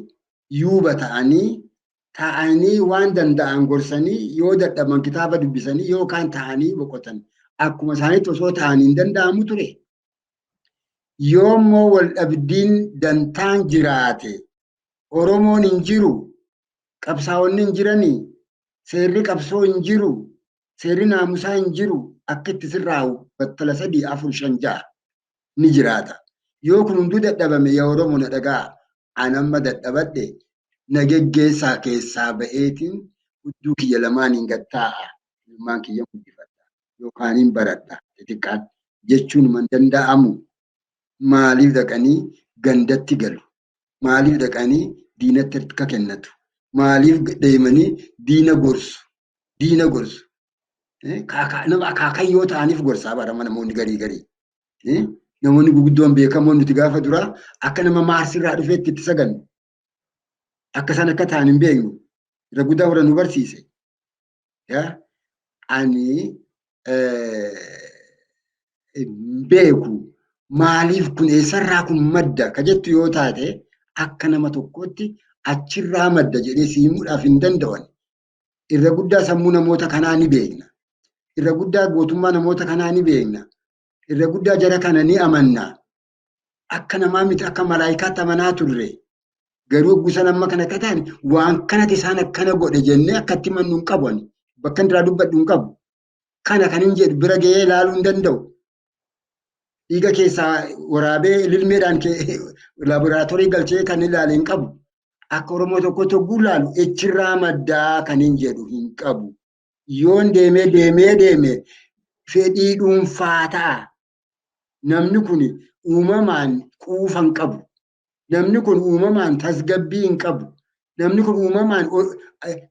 I: yuuba ta'anii waan danda'an gorsanii yoo dadhaban kitaaba dubbisanii yookaan ta'anii boqotan akkuma isaaniitti osoo ta'anii hin danda'amu ture. Yoommoo wal dhabdiin dantaan jiraate Oromoon hin jiru qabsaa'onni hin jiranii seerri qabsoo hin jiru seerri naamusaa hin jiru akka itti sirraa'u battala 3 4 5 6 ni jiraata. Yoo kun hunduu dadhabame yaa Oromoo na dhagaa anamma dadhabadhe na geggeessaa keessaa ba'eetiin hudduu kiyya lamaaniin gattaa'a ilmaan kiyya guddifadha yookaan hin baradha xixiqqaan jechuun man danda'amu. Maaliif dhaqanii gandatti galu? Maaliif dhaqanii diinatti harka kennatu? Maaliif deemanii diina gorsu? Nama akaakayyoo ta'aniif gorsaa barama namoonni garii. Namoonni guguddoon beekamoon nuti gaafa duraa akka nama Maarsirraa dhufeetti itti sagannu. Akka isaan akka ta'an hin beeknu. Irra guddaa warra nu barsiise. Ani beeku. Maaliif kun eessarraa kun madda ka jettu yoo taate akka nama tokkootti achirraa madda jedhee simuudhaaf hin danda'an. Irra guddaa sammuu namoota kanaa ni beekna. Irra guddaa gootummaa namoota kanaa ni beekna. Irra guddaa jara kana ni amanna. Akka namaa miti akka malaayikaatti amanaa turre. Garuu gusa nama kana akka ta'an waan kanatti isaan akkana godhe jennee akkatti mannu hin qabu. Bakka irraa dubbadhu hin qabu. Kana kan hin jedhu bira ga'ee ilaaluu hin danda'u. Dhiiga keessaa waraabee lilmeedhaan laaboraatoorii galchee kan ilaale hin qabu. Akka Oromoo tokko tokko ilaalu echirraa maddaa kan hin jedhu hin qabu. Yoon deemee fedhii dhuunfaa ta'a. Namni kun uumamaan quufa hin qabu. Namni kun uumamaan tasgabbii hin qabu. Namni kun uumamaan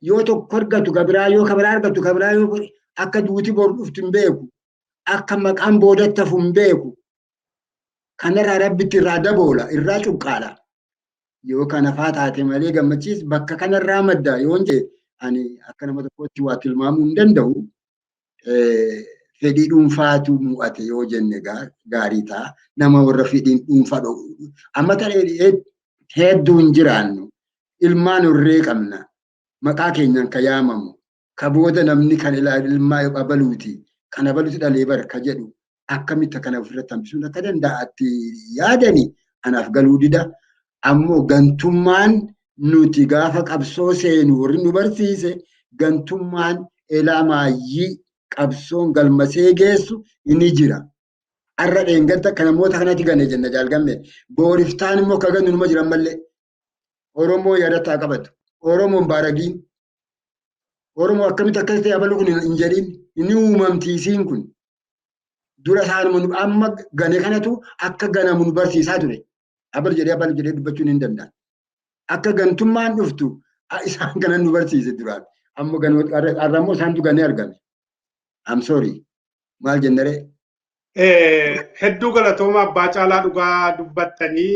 I: yoo tokko argatu kabiraa yoo kabiraa argatu kabiraa yoo akka duuti bor dhuftu hin beeku. Akka maqaan boodatti hafu hin beeku. Kanarraa rabbitti irraa daboola irraa cuqqaala. Yoo kana faa taate malee gammachiis bakka kanarraa madda yoon jedhe ani akka nama tokkotti waa tilmaamuu hin danda'u. Fedhii dhuunfaatu mu'ate yoo jenne gaarii ta'a. Nama warra fedhiin dhuunfaa dhoobu. Amma ta'ee hedduu hin jiraannu. Ilmaan horree qabna. Maqaa keenyaan ka yaamamu. Ka booda namni kan ilmaa abaluuti. Kan abaluuti dhalee barka jedhu. Akkamitti kana ofirratti hambisuun akka danda'atti yaadani anaaf galuu dida. Ammoo gantummaan nuti gaafa qabsoo seenu warri nu barsiise gantummaan elaa maayyii qabsoon galmasee geessu inni jira. Arra dheengadda kan namoota kanatti gane jenna jaalgamme. Booriftaan immoo ka gannu numa jiran mallee. Oromoo yaadataa qabatu. Oromoon baaragiin. Oromoo akkamitti akkas ta'e abalu kun hin jedhin inni uumamtiisiin kun dura isaan amma gane kanatu akka ganamu nu barsiisaa ture. Abalu jedhee dubbachuun hin danda'an. Akka gantummaan dhuftu isaan ganan nu barsiise duraan. Amma arrammoo isaantu ganee argame. I'm sorry. Maal jennare?
H: Hedduu galatooma abbaa caalaa dhugaa dubbattanii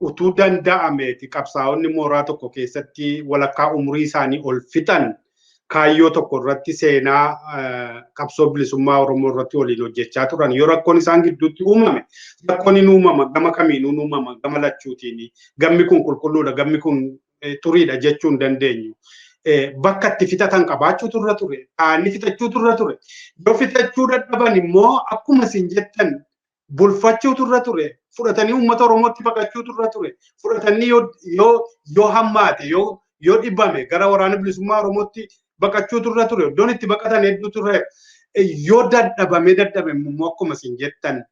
H: utuu danda'ameeti qabsaa'onni mooraa tokko keessatti walakkaa umurii isaanii ol fixan kaayyoo tokko irratti seenaa qabsoo bilisummaa Oromoo irratti waliin hojjechaa turan. Yoo rakkoon isaan gidduutti uumame, rakkoon hin uumama gama kamiinuu uumama gama lachuutiin gammi kun qulqulluudha gammi kun turiidha jechuu hin dandeenyu. Bakka itti fixatan qabaachuu turre ture. Aanni fixachuu turre ture. Yoo fixachuu dadhaban immoo akkuma isin jettan bulfachuu turre ture. Fudhatanii uummata Oromootti baqachuu turre ture. Fudhatanii yoo hammaate yoo dhibame gara waraana bilisummaa Oromootti baqachuu turre ture. Iddoon itti baqatan hedduu turre. Yoo dadhabame immoo akkuma isin jettan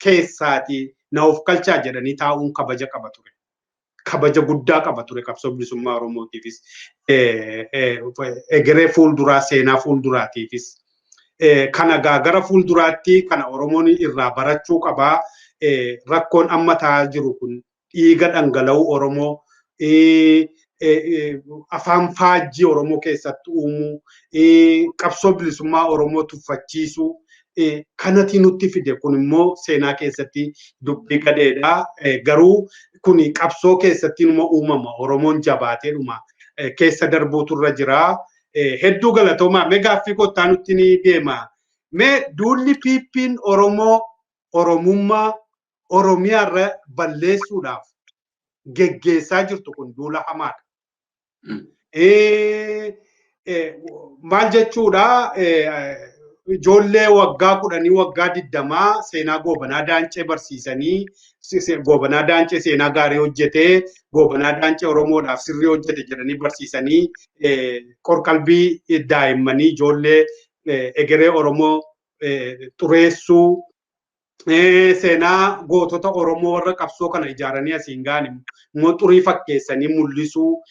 H: keessaati na of galchaa jedhanii taa'uun kabaja qaba ture. Kabaja guddaa qaba ture qabsoo bilisummaa Oromootiifis egeree fuulduraa seenaa fuulduraatiifis kana gara fuulduraatti kana Oromoon irraa barachuu qabaa. Rakkoon amma ta'aa jiru kun dhiiga dhangala'uu Oromoo afaan faajjii Oromoo keessatti uumuu qabsoo bilisummaa Oromoo tuffachiisuu kanatti nutti fide kun immoo seenaa keessatti dubbii gadheedha. Garuu kun qabsoo keessatti numa uumama Oromoon jabaateedhuma keessa darbuutu irra jira. Hedduu galatoomaa mee gaaffii kottaa nutti ni deema. Mee duulli piippiin Oromoo Oromummaa Oromiyaa irra balleessuudhaaf geggeessaa jirtu kun duula hamaadha. Maal jechuudha? Ijoollee waggaa 10 waggaa 20 seenaa Goobanaa Daancee barsiisanii Goobanaa Daancee seenaa gaarii hojjetee Goobanaa Daancee Oromoodhaaf sirrii hojjete jedhanii barsiisanii qorqalbii daa'immanii ijoollee egeree Oromoo xureessuu seenaa gootota Oromoo warra qabsoo kana ijaaranii asiin gaani immoo xurii fakkeessanii mul'isuu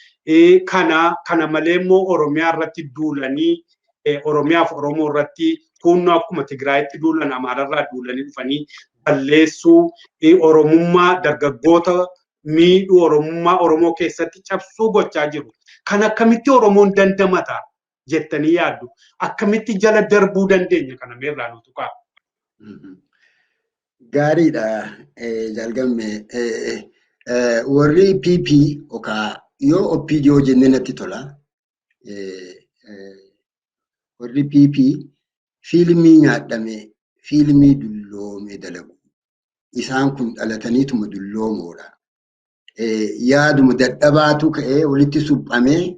H: kana malee immoo Oromiyaa irratti duulanii Oromiyaaf Oromoo irratti kunnoo akkuma Tigraayitti duulan Amaararraa duulanii dhufanii balleessuu Oromummaa dargaggoota miidhuu Oromummaa Oromoo keessatti cabsuu gochaa jiru. Kan akkamitti Oromoon dandamata jettanii yaaddu? Akkamitti jala darbuu dandeenya kana meerraa nutu qaba?
I: Gaariidha jalgamme warri PP yookaan yoo OPDO jennee natti tola. Warri PP fiilmii nyaadhame fiilmii dulloomee dalagu. Isaan kun dhalataniituma dulloomoodha. Yaaduma dadhabaatu ka'ee walitti suphamee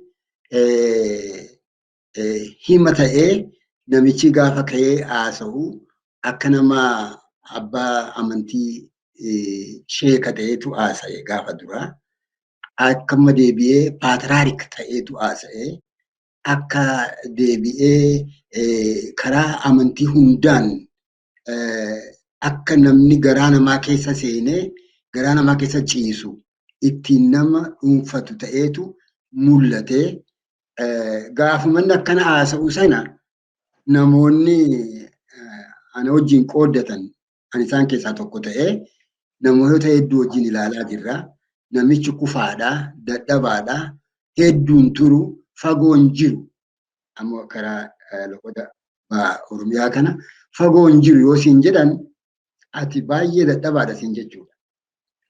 I: hima ta'ee namichi gaafa ka'ee haasa'u akka nama abbaa amantii sheeka ta'eetu haasa'e gaafa duraa. Akkama deebi'ee paatiraarik ta'eetu haasa'e. Akka deebi'ee karaa amantii hundaan akka namni garaa namaa keessa seenee garaa namaa keessa ciisu ittiin nama dhuunfatu ta'eetu mul'ate. Gaafumanni akkana haasa'u sana namoonni ana wajjin qooddatan ani isaan keessaa tokko ta'ee namoota hedduu wajjin ilaalaa jirra. Namichi kufaadha, dadhabaadha, hedduun turu. Fagoon jiru ammoo karaa loqoda Oromiyaa kana fagoon jiru yoo siin jedhan ati baay'ee dadhabaadha siin jechuudha.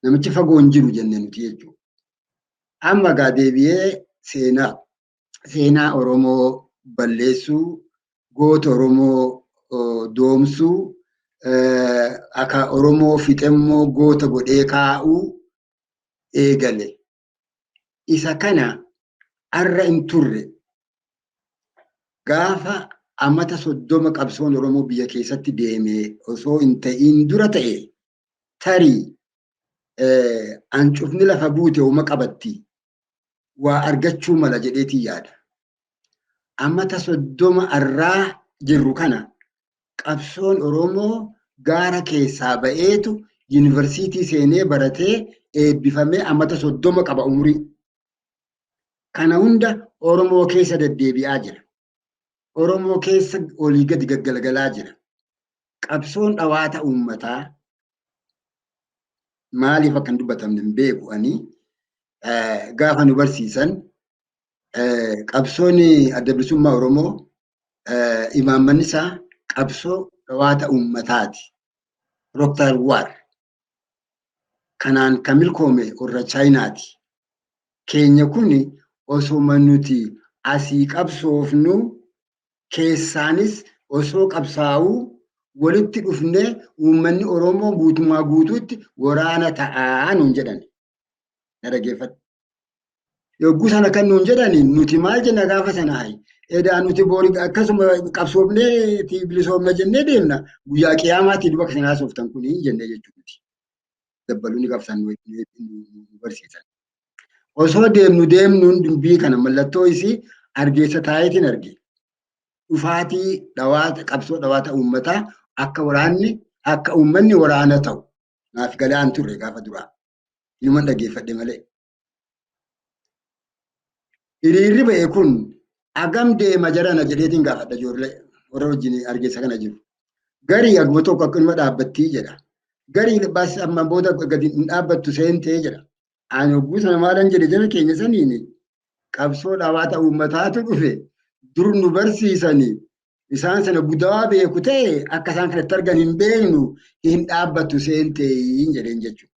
I: Namichi fagoon jiru jennee nuti jechuudha. Amma gaa deebi'ee seenaa Oromoo balleessuu, goota Oromoo doomsuu, akka Oromoo fixemmoo goota godhee kaa'uu eegale. Isa kana arra hin turre gaafa amata 30 qabsoon Oromoo biyya keessatti deeme osoo hin ta'in dura ta'e tarii ancufni lafa buute uma qabatti waa argachuu mala jedheetii yaada. Amata 30 arraa jirru kana qabsoon Oromoo gaara keessaa ba'eetu yuunivarsiitii seenee baratee eebbifamee amata 30 qaba umurii. Kana hunda Oromoo keessa deddeebi'aa jira. Oromoo keessa olii gadi gaggalgalaa jira. Qabsoon dhawaata uummataa maaliif akka hin dubbatamne hin beeku ani gaafa nu barsiisan qabsoon adda bilisummaa Oromoo imaammanni isaa qabsoo dhawaata uummataati. Rooktaar Waar kanaan kan milkoome warra Chaayinaati. Keenya kuni osoo nuti asii qabsoofnu keessaanis osoo qabsaa'uu walitti dhufnee uummanni Oromoo guutumaa guutuutti waraana ta'aa nuun jedhan. Na dhaggeeffadhu. Yogguu sana kan nuun jedhani nuti maal jenna gaafa sanaa edaa nuti boori akkasuma qabsoofnee bilisoomna jennee deemna guyyaa qiyaamaatti duba kan haasoftan kuni jennee jechuuti. Dabbaluun qabsaan nu barsiisan. Osoo deemnuun dubbii kana mallattoo isii argeessa taayitiin arge. Dhufaatii dhawaata qabsoo dhawaata uummataa akka waraanni akka uummanni waraana ta'u naaf galaan turre gaafa duraa. Inuman dhaggeeffadhe malee. Hiriirri ba'e kun agam deema jarana jedheetiin gaafadha ijoollee warra wajjin argeessa kana jiru. Garii aguma tokko akka nama dhaabbattii jedha. Garii baas amma booda gadi hin dhaabbattu seentee jedha. Ani yogguu sana maalan jedhe jala keenya saniin qabsoo dhawaata uummataatu dhufe dur nu barsiisanii isaan sana budaa beeku ta'e akka isaan kanatti argan hin beeknu hin dhaabbattu seentee jedheen jechuudha.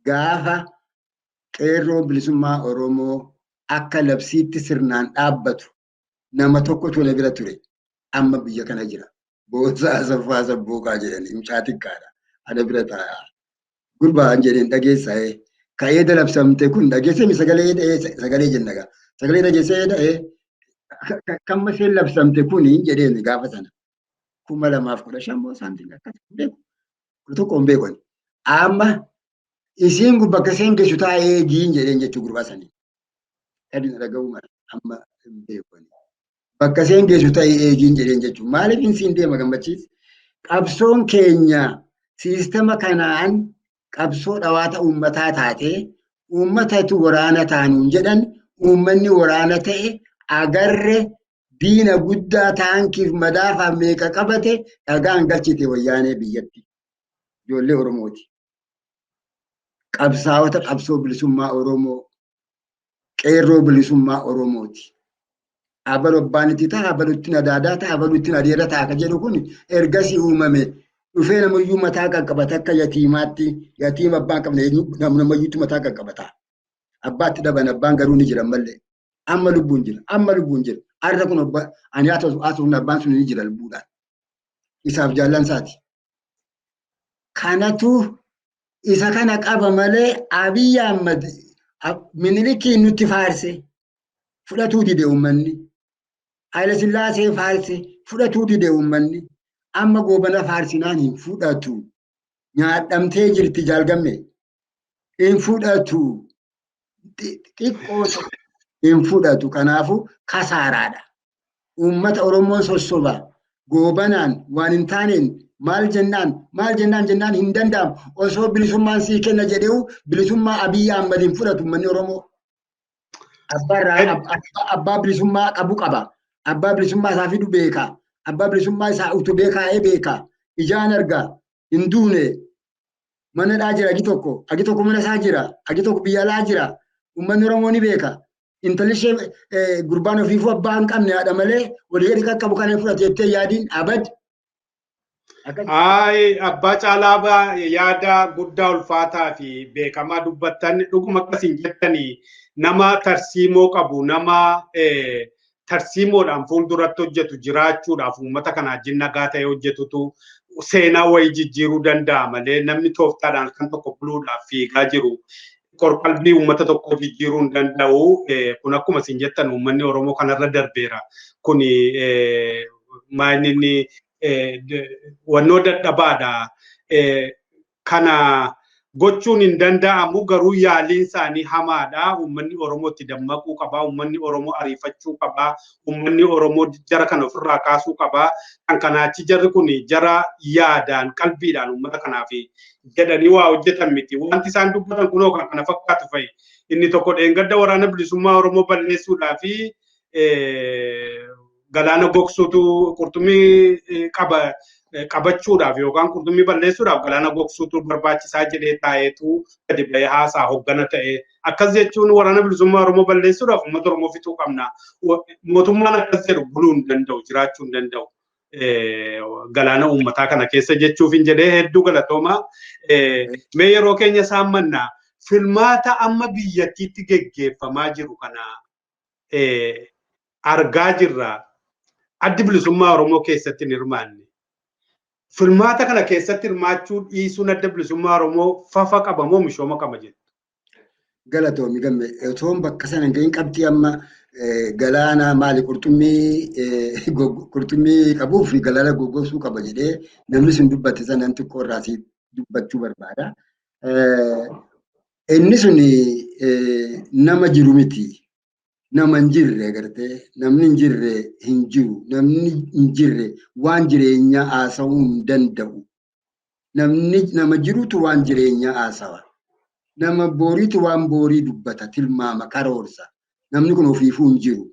I: Gaafa qeerroo bilisummaa Oromoo akka labsiitti sirnaan dhaabbatu nama tokko tole bira ture. Amma biyya kana jira. Boonsaa Asaffaa Sabbooqaa jedhanii mucaa xiqqaadha. Ana bira taa'a. Gurbaan jedheen dhageessa'ee ka'ee dalabsamte kun dhageessee sagalee jennaga. Sagalee dhageessee dha'ee kan maseen labsamte kuni jedheen gaafa sana. 2015 moo saantiin akkas beeku. 11 beekon. Amma isiin bakka isheen geessu taa'ee eegiin jedheen jechuu gurbaa sanii. Kadhi dhaga'uu mala amma beekon. Bakka isheen geessu taa'ee eegiin jedheen jechuun maaliif isiin deema gammachiis? Qabsoon keenya siistama kanaan qabsoo dhawaata uummataa taatee uummatatu waraana taanuun jedhan uummanni waraana ta'e agarre diina guddaa taankiif madaafaaf meeqa qabate dhagaan galchite wayyaanee biyyatti. Ijoollee Oromooti. Qabsaa'ota qabsoo bilisummaa Oromoo qeerroo bilisummaa Oromooti. Abaluu abbaan itti ta'a, abaluu ittiin adaadaa ta'a, abaluu ittiin adeera ta'a kan jedhu kun ergasii uumame. Dhufee namayyuu mataa qaqqabata akka yatiimaatti yatiima abbaan qabne namayyuutu mataa qaqqabata. Abbaatti dhaban abbaan garuu ni jira malee. Amma lubbuun jira. Amma lubbuun jira. Har'a kun ani haasofna abbaan sun ni jira lubbuudhaan. Isaaf jaallansaati. Kanatu isa kana qaba malee Abiy Ahmad Minilikii nutti faarse fudhatuu dide uummanni. Haayile Sillaasee faarse fudhatuu dide uummanni. Amma goobana faarsinaan hin fudhatu. Nyaadhamtee jirti jaalgamme. Hin fudhatu. Xiqqoo hin fudhatu. Kanaafuu kasaaraadha. Uummata Oromoon sossoba. Goobanaan waan hin taaneen maal jennaan hin danda'amu. Osoo bilisummaan sii kenna jedheu bilisummaa Abiy Ahmad hin fudhatu uummanni Oromoo. Abbaa bilisummaa qabu qaba. Abbaa bilisummaa isaa fidu beeka. Abbaa bilisummaa isaa utubee kaa'ee beeka. Ijaan argaa hin duune mana dhaa jira agi tokko mana isaa jira agi tokko biyya alaa jira. Uummanni Oromoo ni beeka. Intalli ishee gurbaan ofiifuu abbaa hin qabne haadha malee walii gadi qaqqabu kana fudhateettee yaadiin abad.
H: Abbaa Caalaa yaada guddaa ulfaataa fi beekamaa dubbattan dhuguma akkasiin jettanii nama tarsiimoo qabu nama tarsiimoodhaan fuulduratti hojjetu jiraachuudhaaf uummata kana wajjin nagaa ta'ee hojjetutu seenaa wayii jijjiiruu danda'a malee namni tooftaadhaan kan tokko buluudhaaf fiigaa jiru qorqalbii uummata tokkoo jijjiiruu hin danda'u. Kun akkuma isin jettan uummanni Oromoo kanarra darbeera. Kun maalinni wannoo dadhabaadha. Kana gochuun hin danda'amu garuu yaaliin isaanii hamaadha. Uummanni Oromoo itti dammaquu qaba. Uummanni Oromoo ariifachuu qaba. Uummanni Oromoo jara kana ofirraa kaasuu qaba. Kan kanaachi jarri kun jara yaadaan qalbiidhaan uummata kanaaf jedhanii waa hojjetan miti. Wanti isaan dubbatan kunoo kan kana fakkaatu fa'i. Inni tokko dheengadda waraana bilisummaa Oromoo balleessuudhaa fi galaana gogsuutu qurxummii qabachuudhaaf yookaan qurxummii balleessuudhaaf galaana gogsuutu barbaachisaa jedhee taa'eetu gadi ba'ee haasaa hoggana ta'e. Akkas jechuun waraana bilisummaa Oromoo balleessuudhaaf uummata Oromoo fixuu qabna. Mootummaan akkas jedhu buluu hin danda'u, jiraachuu hin danda'u. Galaana uummataa kana keessa jechuuf hin jedhee hedduu galatooma. Mee yeroo keenya saammannaa filmaata amma biyyattiitti geggeeffamaa jiru kana argaa jirra. Addi bilisummaa Oromoo keessatti hin hirmaanne. Filmaata kana keessatti hirmaachuu dhiisuun adda bilisummaa Oromoo fafa qaba moo mishooma qaba jettu?
I: Galatoomi gamme otoon bakka sana hin qabxii amma galaana maali qurxummii qabuu fi galaana goggosuu qaba jedhee namni sun dubbate sana xiqqoo irraa si dubbachuu barbaada. Inni sun nama jiru miti. Nama hin jirre agartee namni hin jirre hin jiru. Namni hin jirre waan jireenyaa haasa'uu hin danda'u. Nama jirutu waan jireenyaa haasawa. Nama booriitu waan boorii dubbata tilmaama karoorsa. Namni kun ofiifuu hin jiru.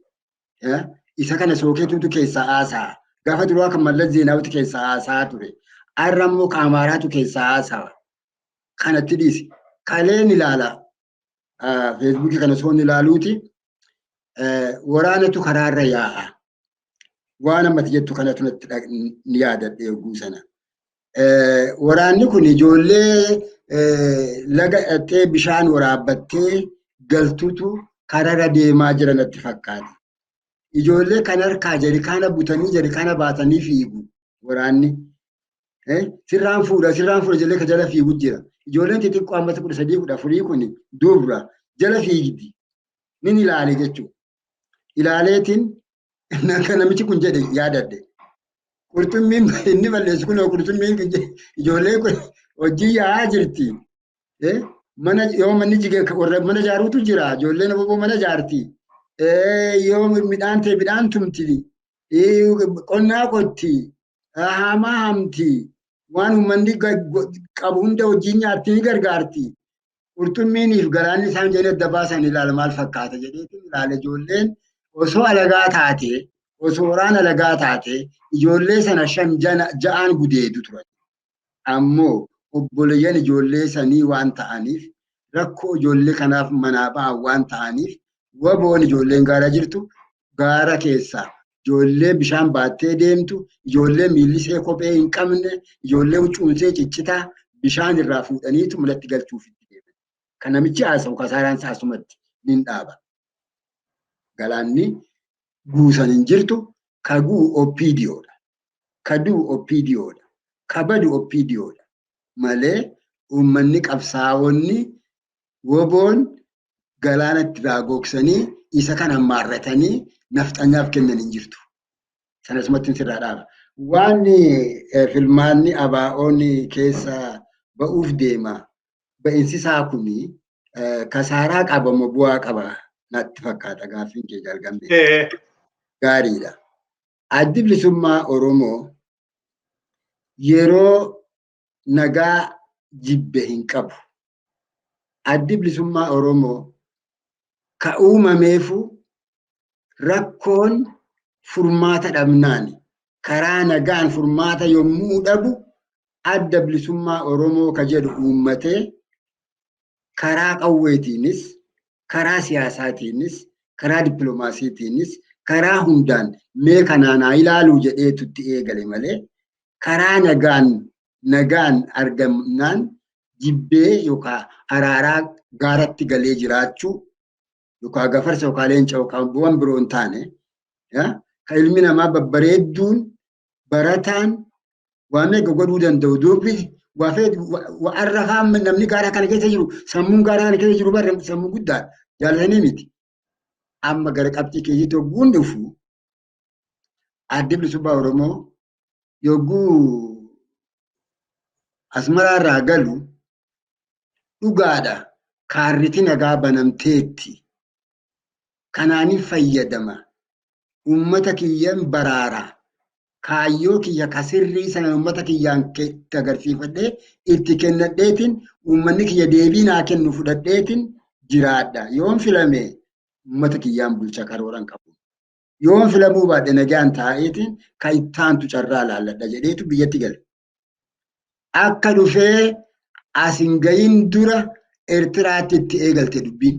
I: Isa kana sooketuutu keessaa haasa'a. Gaafa duraa kan Mallas Zeenaawwitu keessaa haasa'aa ture. Har'a immoo Kaamaaraatu keessaa haasawa. Kanatti dhiisi. Kaleen ilaala. Feesbuukii kana soon ilaaluuti. Waraanatu karaarra yaa'a. Waan ammati jettu kanatu ni yaadadhe yogguu sana. Waraanni kun ijoollee laga dhattee bishaan waraabbattee galtutu kararra deemaa jira natti fakkaata. Ijoollee kan harkaa jarikaana butanii jarikaana baatanii fiigu waraanni. Sirraan fuudha ijoollee kan jala fiigu jira. Ijoolleen xixiqqoo amma 13-14 kun dubra jala fiigdi. Nin ilaale jechuudha. Ilaaleetiin namichi kun jedhe yaadadhe. Qurxummiin inni balleessu kun qurxummiin ijoollee kun hojii yaa'aa jirti. Yoo manni jigee mana ijaaruutu jira. Ijoolleen obbo mana ijaarti. Yoo midhaan ta'e midhaan tumti. Qonnaa qotti. Hamaa hamti. Waan uummanni qabu hunda hojii nyaatti ni gargaarti. Qurxummiiniif galaanni isaan jedhanii adda baasan ilaala maal fakkaata jedheetiin ilaala ijoolleen osoo alagaa taate osoo waraana alagaa taate ijoollee sana 5-6 gudeedu turan. Ammoo obboleeyyan ijoollee sanii waan ta'aniif rakkoo ijoollee kanaaf manaa ba'an waan ta'aniif waboon ijoolleen gaara jirtu gaara keessaa ijoollee bishaan baattee deemtu ijoollee miillisee kophee hin qabne ijoollee huccuunsee ciccitaa bishaan irraa fuudhaniitu mul'atti galchuuf itti deeman. Kan namichi haasa'u kasaaraan saasumatti nin dhaaba. Galaanni guusan hin jirtu kaguu OPDOdha. Kaduu OPDOdha. Kabadu OPDOdha. Malee uummanni qabsaa'onni woboon galaanatti raagoksanii isa kana maarratanii nafxanyaaf kennan hin jirtu. Sanasumatti sirraa dhaaba. Waan filmaanni ABO'n keessa ba'uuf deema. Ba'insi isaa kuni kasaaraa qaba moo bu'aa qaba natti fakkaata gaaffiin kee jalqabee. Gaariidha. Addi bilisummaa Oromoo yeroo nagaa jibbe hin qabu. Addi bilisummaa Oromoo ka uumameefu rakkoon furmaata dhabnaani. Karaa nagaan furmaata yommuu dhabu adda bilisummaa Oromoo ka jedhu uummatee karaa qawweetiinis, karaa siyaasaatiinis, karaa dippiloomaasiitiinis, karaa hundaan mee kanaanaa ilaaluu jedheetu itti eegale malee karaa nagaan argamnaan jibbee yookaan araaraa gaaratti galee jiraachuu yookaan gafarsa yookaan leenca yookaan bu'aan biroo hin taane kan ilmi namaa babbareedduun barataan waan meeqa godhuu danda'u dubbi warra namni gaara kana keessa jiru sammuun gaara kana keessa jiru barre sammuu guddaa jaalatanii miti. Amma gara qabxii keeyyatti yogguun dhufu addi bilisummaa Oromoo yogguu Asmaraa irraa galu dhugaadha. Kaarriti nagaa banamteetti. Kanaaniif fayyadama. Uummata kiyyan baraara. Kaayyoo kiyya kasirrii sana uummata kiyyaan itti agarsiifadhee itti kennadheetiin uummanni kiyya deebii naa kennu fudhadheetiin jiraadha. Yoon filame uummata kiyyaan bulcha karooran qabu. Yoon filamuu baadhe nagaan taa'eetiin kan ittaantu carraa laalladha jedheetu biyyatti gale. Akka dhufee asin gayin dura Eertiraatti itti eegalte dubbiin.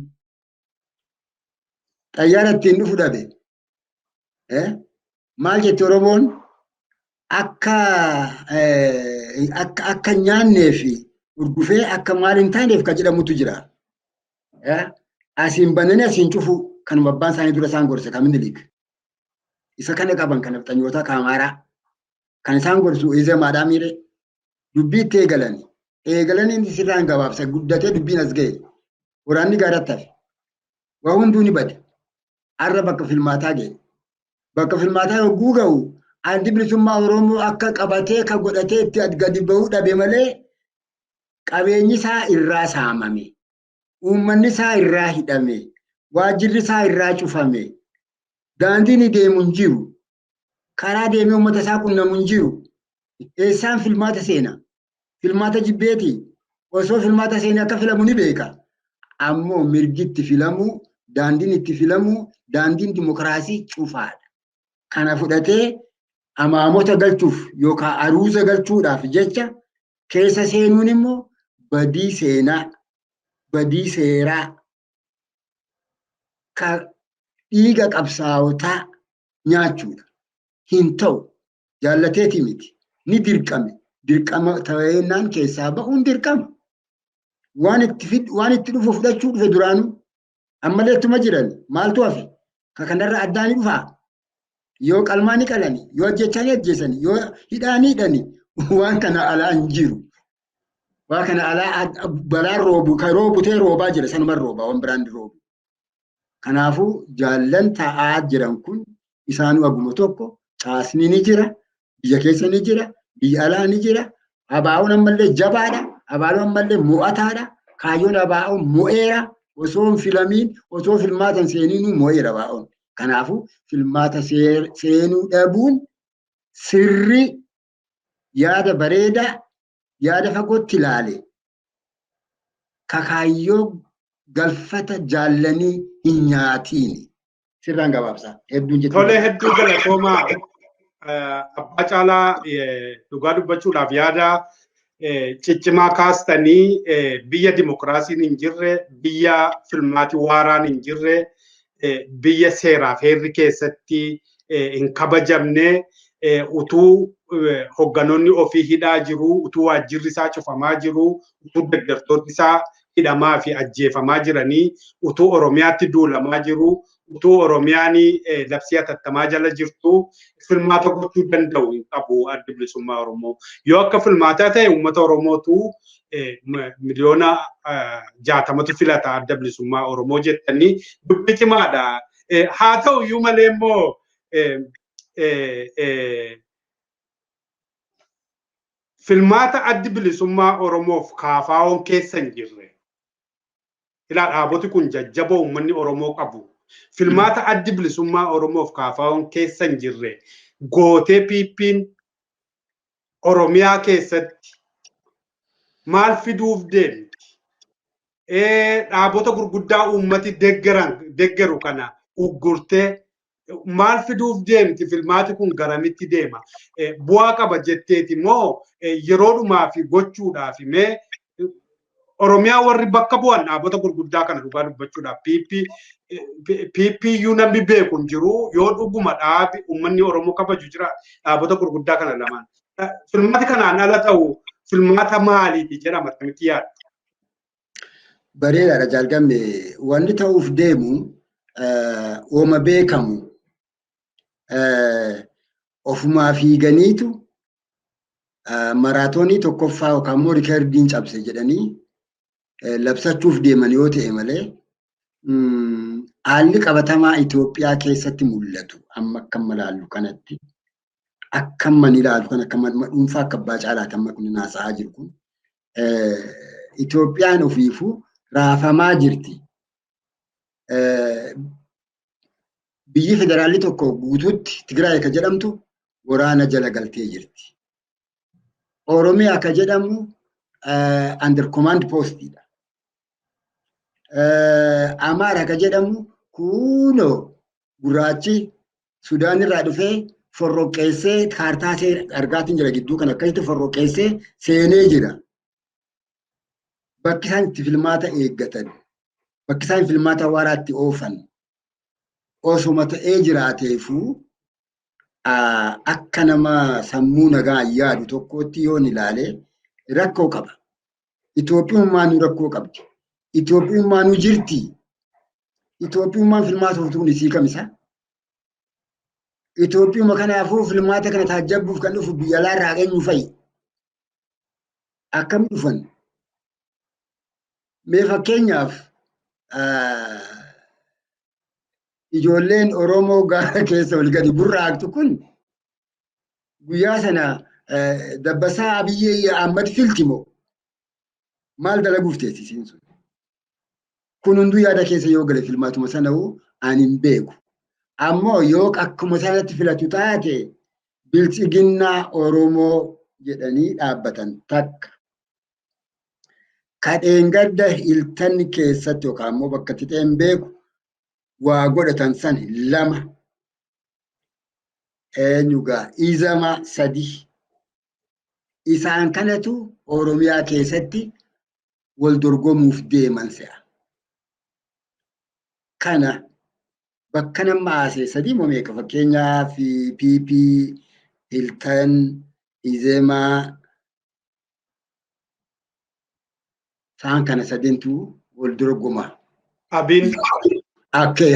I: Xayyaara ittiin dhufu dhabe. Maal jetti Oromoon? Akka nyaannee fi urgufee akka maal hin taaneef kan jedhamutu jira. Asiin bananii asiin cufu kanuma abbaan isaanii dura isaan gorse kan Minilik. Isa kana qaban kan nafxanyoota Amaaraa. Kan isaan gorsu Izemaadhaa miire. Dubbii itti eegalani. Eegalanii sirraan gabaabsa guddatee dubbiin as ga'e. Waraanni gaaratti hafe. Waa hunduu ni bade. Har'a bakka filmaataa ga'e. Bakka filmaataa yogguu ga'u addi bilisummaa Oromoo akka qabatee kan godhatee itti gadi bahuu dhabe malee qabeenyi isaa irraa saamame. Uummanni isaa irraa hidhame. Waajjirri isaa irraa cufame. Daandiin deemu hin jiru. Karaa deemee uummata isaa qunnamu hin jiru. Eessaan filmaata seena? Filmaata jibbeeti. Osoo filmaata seenee akka filamu ni beeka. Ammoo mirgi itti filamu, daandiin itti filamu, daandiin dimokiraasii cufaadha. Kana fudhatee amaamota galchuuf yookaan aruuza galchuudhaaf jecha keessa seenuun immoo badii seenaa, badii seeraa, ka dhiiga qabsaa'otaa nyaachuudha. Hin ta'u jaallateeti miti. Ni dirqame. Dirqama ta'ennaan keessaa bahuun dirqama. Waan itti dhufu fudhachuu dhufe duraanuu ammallee ittuma jiran maaltu hafe? Ka kanarra addaan ni dhufaa? Yoo qalmaa ni qalani, yoo ajjechaa ni ajjeesani, yoo hidhaa ni hidhani waan kana alaa hin jiru. Waan kana alaa balaan roobu kan roobutee roobaa jira sanumaan roobaa waan biraan roobu. Kanaafuu jaallan taa'aa jiran kun isaanuu aguma tokko caasni ni jira, biyya keessa ni jira, biyya alaa ni jira. Abaa'oon ammallee jabaadha, abaa'oon ammallee mo'ataadha. Kaayyoon abaa'oon mo'eera osoo hin filamiin, osoo filmaatan seeniinuu mo'eera abaa'oon. Kanaafuu filmaata seenuu dhabuun sirri yaada bareedaa, yaada fagootti ilaale kakaayyoo galfata jaallanii hin nyaatiin. Sirraan gabaabsaa hedduun jechuudha.
H: Tolee hedduu galatoomaa abbaa caalaa dhugaa dubbachuudhaaf yaada ciccimaa kaastanii biyya dimokiraasiin hin jirre, biyya filmaati waaraan hin jirre, biyya seeraaf heerri keessatti hin kabajamne utuu hogganoonni ofii hidhaa jiru, utuu waajjirri isaa cufamaa jiru, utuu deeggartoonni isaa hidhamaa fi ajjeefamaa jiranii, utuu Oromiyaatti duulamaa jiru, utuu Oromiyaan labsii hatattamaa jala jirtu filmaata gochuu danda'u hin qabu adda bilisummaa Oromoo. Yoo akka filmaataa ta'e uummata Oromootu miliyoona 60 filata adda bilisummaa Oromoo jettanii dubbii cimaadha. Haa ta'u iyyuu malee immoo filmaata adda bilisummaa Oromoof kaafaa'oon keessa hin jirre. Ilaa dhaaboti kun jajjaboo uummanni Oromoo qabu. Filmaata adda bilisummaa Oromoof kaafaa'oon keessa hin jirre. Gootee piippiin Oromiyaa keessatti maal fiduuf deemti? Dhaabota gurguddaa uummati deeggaru kana uggurtee maal fiduuf deemti? Filmaati kun garamitti deema? Bu'aa qaba jetteeti moo yeroodhumaa fi gochuudhaaf mee Oromiyaa warri bakka bu'an dhaabota gurguddaa kana dhugaa dubbachuudhaaf PPU namni beeku hin jiru. Yoo dhuguma dhaabi uummanni Oromoo kabaju jira dhaabota gurguddaa kana lamaan. Filmaati kanaan ala ta'u filmaata maaliiti jedhama akkamitti yaaddu?
I: Bareedaadha jaalgamme. Wanni ta'uuf deemu ooma beekamu ofumaa fiiganiitu maraatoonii tokkoffaa yookaan immoo riikardiin cabse jedhanii labsachuuf deeman yoo ta'e malee haalli qabatamaa Itoophiyaa keessatti mul'atu amma akkam ilaallu kanatti akkam man ilaalu kan akka dhuunfaa akka abbaa caalaati amma kun haasa'aa jiru kun Itoophiyaan ofiifuu raafamaa jirti. Biyyi federaalli tokko guutuutti Tigraay akka jedhamtu waraana jala galtee jirti. Oromiyaa akka jedhamu under command postidha. Amaara akka jedhamu kunoo gurraachi Sudaan irraa dhufee forroqeessee kaartaa argaatiin jira gidduu kan akkasitti forroqeessee seenee jira. Bakki isaan itti filmaata eeggatan, bakki isaan filmaata waraatti oofan osuma ta'ee jiraateefuu akka nama sammuu nagaa yaadu tokkotti yoon ilaale rakkoo qaba. Itoophiyummaanuu rakkoo qabdi. Itoophiyummaanuu jirti. Itoophiyummaan filmaata ooftuun isii kamisa? Itoophiyuma kanaafuu filmaata kana taajjabbuuf kan dhufu biyya alaarraa eenyu fa'i? Akkam dhufan? Mee fakkeenyaaf ijoolleen Oromoo gaara keessa ol gadi burraaqtu kun guyyaa sana Dabbasaa Abiyyee Ahmad filtimo maal dalaguuf teessisiin sun? Kun hunduu yaada keessa yoo gale filmaatuma sana'uu ani hin beeku. Ammoo yoo akkuma sanatti filatu taate bilchiginnaa Oromoo jedhanii dhaabbatan takka. Kadheen gadda iltanni keessatti yookaan immoo bakka tixeen beeku waa godhatan san lama. Eenyugaa izama sadi. Isaan kanatu Oromiyaa keessatti wal dorgomuuf deeman se'a. Kana bakka nama haasee sadii moo meeqa fakkeenyaaf PP, Hiltan, Izemaa isaan kana sadeentu wal dorgoma.
H: Abin.
I: Akkee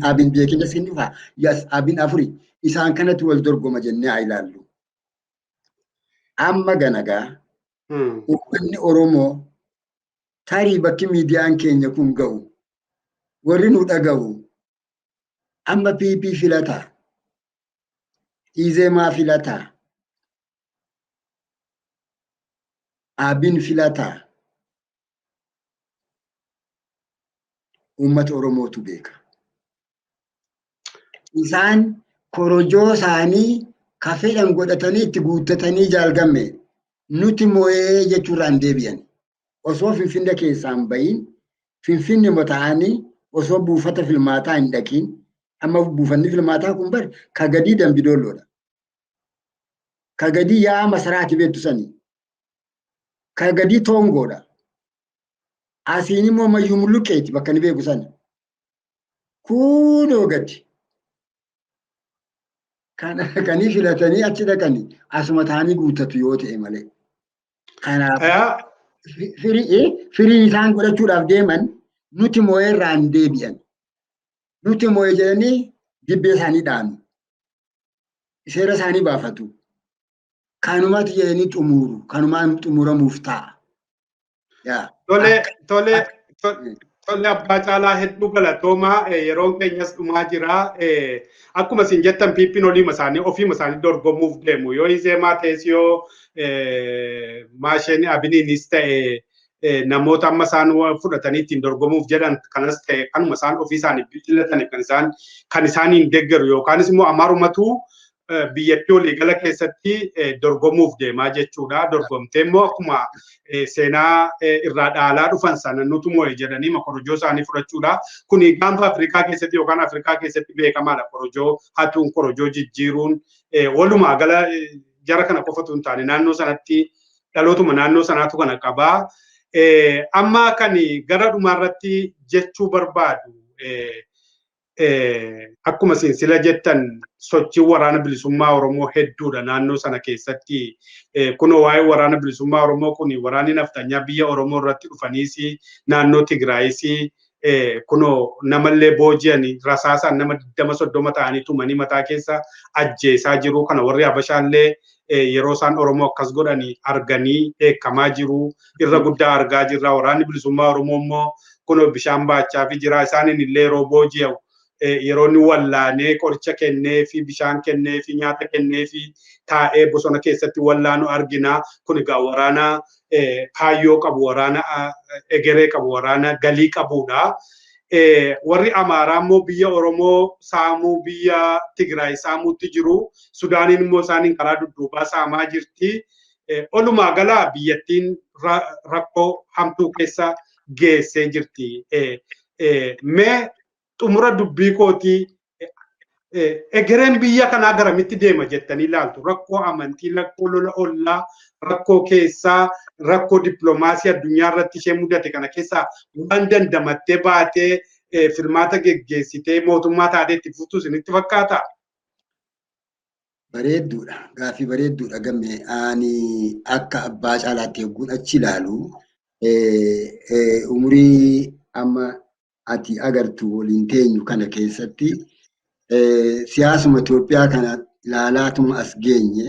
I: abin beekina siin dhufa. Yes, abin afuri. Isaan kanatu wal dorgoma jennee haa ilaallu. Amma ganagaa uummanni Oromoo tarii bakki miidiyaan keenya kun ga'u warri nu dhaga'u amma PP filataa, Izemaa filataa, Abin filataa, uummata Oromootu beeka. Isaan korojoo isaanii ka fedhan godhatanii itti guuttatanii jaalgamme nuti moo'ee jechuudhaan deebi'an. Osoo Finfinnee keessaan bahin, Finfinnee ta'anii osoo buufata filmaataa hin dhaqiin, amma buufanni filmaataa kun bar ka gadii Dambidoolloodha. Ka gadii yaa Masaraati beektu sanii. Ka gadii Toongoodha. Asiin immoo Mayyuu Mulluqqeeti bakka ni beeku sana. Kunoo gadi. Kanii filatanii achi dhaqanii asuma ta'anii guuttatu yoo ta'e malee. Kanaaf firii isaan godhachuudhaaf deeman nuti moo'ee irraa hin deebi'an. Nuti moo'ee jedhanii dibbee isaanii dhaanu. Seera isaanii baafatu. Kanumatti jedhanii xumuru. Kanumaan xumuramuuf ta'a.
H: Tole abbaa caalaa hedduu galatoomaa yeroon keenyas dhumaa jira. Akkuma isin jettan piippiin ofiima isaanii dorgomuuf deemu. Yoo Izemaa ta'es yoo maasheen Abiniinis ta'e namoota amma isaan fudhatanii ittiin dorgomuuf jedhan kanas ta'e kanuma isaan ofii isaanii filatan kan isaaniin deeggaru yookaanis immoo amaarumatu biyyattii waliigala keessatti dorgomuuf deemaa jechuudha. Dorgomtee immoo akkuma seenaa irraa dhaalaa dhufan sana nutu moo'e jedhanii korojoo isaanii fudhachuudha. Kuni gaanfa Afrikaa keessatti yookaan Afrikaa keessatti beekamaadha. Korojoo hatuun korojoo jijjiiruun walumaa gala jara kana qofatu hin taane naannoo sanatti dhalootuma naannoo sanaatu kana qabaa. Amma kan gara dhumaarratti jechuu barbaadu akkuma sila jettan sochii waraana bilisummaa Oromoo hedduudha naannoo sana keessatti. Kunoo waa'ee waraana bilisummaa Oromoo kun waraanni naftanyaa biyya Oromoo irratti dhufaniis naannoo Tigraayis kunoo namallee booji'anii rasaasaan nama 20-30 ta'anii tumanii mataa keessa ajjeesaa jiru. Kana warri Habashaallee yeroo isaan Oromoo akkas godhanii arganii eekamaa jiru. Irra guddaa argaa jirra. Waraanni bilisummaa Oromoo immoo kunoo bishaan baachaa fi jira. Isaanin illee yeroo booji'u yeroo inni wallaanee qoricha kennee fi bishaan kennee fi nyaata kennee fi taa'ee bosona keessatti wallaanu argina. Kun egaa waraana kaayyoo qabu, waraana egeree qabu, waraana galii qabudha. Warri Amaaraa immoo biyya Oromoo saamuu, biyya Tigraay saamuutti jiru. Sudaaniin immoo isaaniin karaa dudduubaa saamaa jirti. Olumaa galaa biyyattiin rakkoo hamtuu keessa geessee jirti. Mee xumura dubbii kootii egereen biyya kanaa garamitti deema jettanii ilaaltu? Rakkoo amantii, rakkoo lola ollaa, rakkoo keessaa, rakkoo dippiloomaasii addunyaa irratti ishee mudate kana keessaa waan dandamattee baatee filmaata geggeessitee mootummaa taatee itti fuftu isinitti fakkaata?
I: Bareedduudha. Gaaffii bareedduudha gamme. Ani akka abbaa caalaatti yogguun achi ilaalu umurii amma ati agartu waliin teenyu kana keessatti siyaasuma Itoophiyaa kana ilaalaatuma as geenye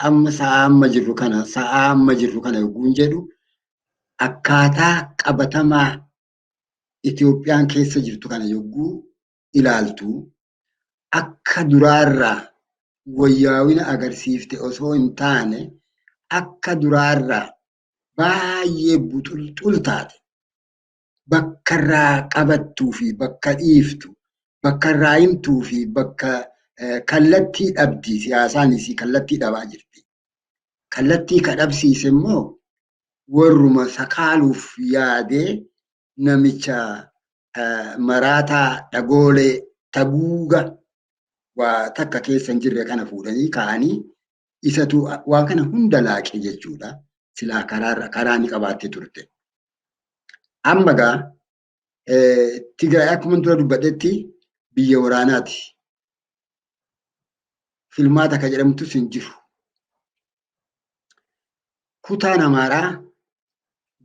I: amma sa'a amma jirru kana yogguun jedhu akkaataa qabatamaa Itoophiyaan keessa jirtu kana yogguu ilaaltu akka duraarraa wayyaawina agarsiifte osoo hin taane akka duraarraa baay'ee buxulxul taate bakka irraa qabattuu fi bakka dhiiftu, bakka irraa himtuu fi bakka kallattii dhabdi. Siyaasaanis kallattii dhabaa jirti. Kallattii ka dhabsiise immoo warruma sakaaluuf yaadee namicha maraataa dhagoolee taguuga waa takka keessa hin jirre kana fuudhanii ka'anii isatu waan kana hunda laaqe jechuudha. Silaa karaa ni qabaattee turte. Amma gaa Tigraay akkuma dura dubbadhetti biyya waraanaati. Filmaata ka jedhamtus hin jiru. Kutaan Amaaraa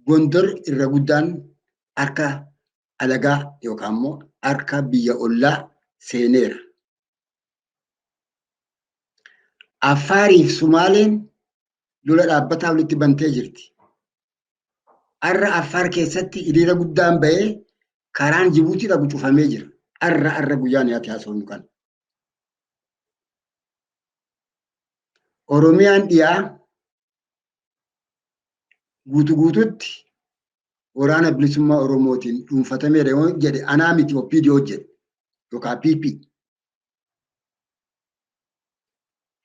I: Gondor irra guddaan harka alagaa yookaan immoo harka biyya ollaa seeneera. Affaariif Sumaaleen lola dhaabbataa walitti bantee jirti. Arra Affaar keessatti hiriira guddaan ba'ee karaan Jibuutii dhagu cufamee jira. Arra guyyaan yaati haasawnu kan. Oromiyaan dhiyaa guutuutti waraana bilisummaa Oromootiin dhuunfatameera yoo jedhe anaa miti OPDO jedhe yookaan PP.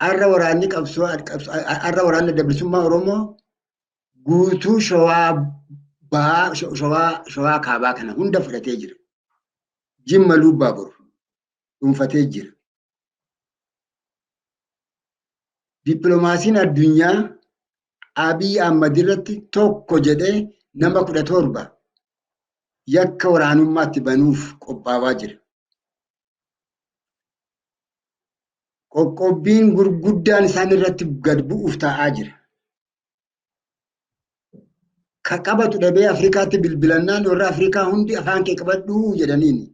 I: Arra waraanni qabsoo arra waraanni bilisummaa Oromoo guutuu shawaa kaabaa kana hunda fudhatee jira. Jimma Lubbaa boru dhuunfatee jira. Dippiloomaasiin addunyaa Abiy Ahmad irratti tokko jedhee nama 17 yakka waraanummaatti banuuf qophaawaa jira. Qoqqobbiin gurguddaan isaan irratti gad bu'uuf taa'aa jira. Ka qabatu dhabee Afrikaatti bilbilannaan warra Afrikaa hundi afaan kee qabadhuu jedhaniini.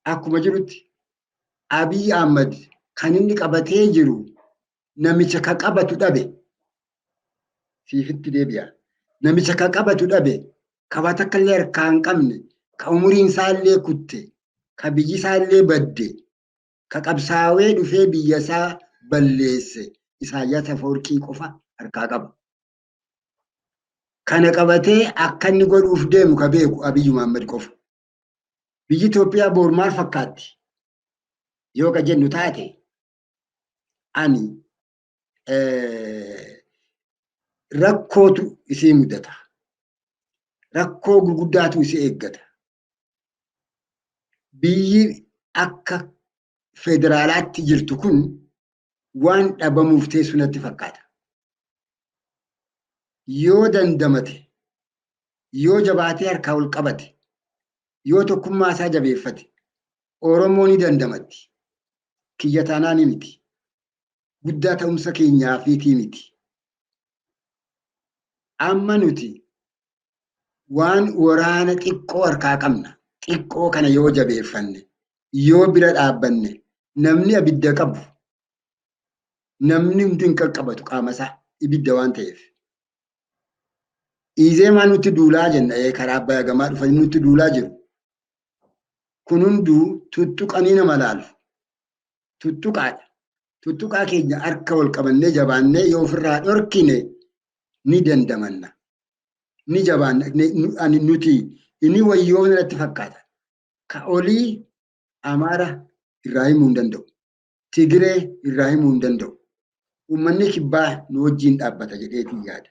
I: Akkuma jirutti Abiy Ahmad kan inni qabatee jiru namicha ka qabatu dhabe. Siifitti deebi'a. Namicha ka qabatu dhabe, ka waa takka illee harkaa hin qabne, ka umuriin isaallee kutte, ka biyyi isaallee badde, ka qabsaawee dhufee biyya isaa balleesse Isaayyaas Afeworqii qofa harkaa qaba. Kana qabatee akka inni godhuuf deemu ka beeku Abiy Ahmad qofa. Biyyi Itoophiyaa boru maal fakkaatti? Yoo ka jennu taate ani rakkootu isii mudata. Rakkoo gurguddaatu isii eeggata. Biyyi akka federaalaatti jirtu kun waan dhabamuuf teessu natti fakkaata. Yoo dandamate, yoo jabaatee harkaa ol qabate, yoo tokkummaa isaa jabeeffate, Oromoo ni dandamatti. Kiyya taanaa ni miti. Guddaa ta'umsa keenyaa fiitii miti. Amma nuti waan waraana xiqqoo harkaa qabna. Xiqqoo kana yoo jabeeffanne, yoo bira dhaabbanne, namni abidda qabu, namni hundi hin qaqqabatu qaama isaa ibidda waan ta'eef. Izeemaa nutti duulaa jenna karaa Abbayyaa gamaa dhufanii nutti duulaa jiru. Kun hunduu tuttuqanii nama laalu. Tuttuqaadha. Tuttuqaa keenya harka wal qabannee jabaannee yoo ofirraa dhorkine ni dandamanna. Ni jabaanna. Nuti inni wayyoo irratti fakkaata. Ka olii Amaara irraa himuu hin danda'u. Tigiree irraa himuu hin danda'u. Uummanni kibbaa nu wajjin dhaabbata jedheetii yaada.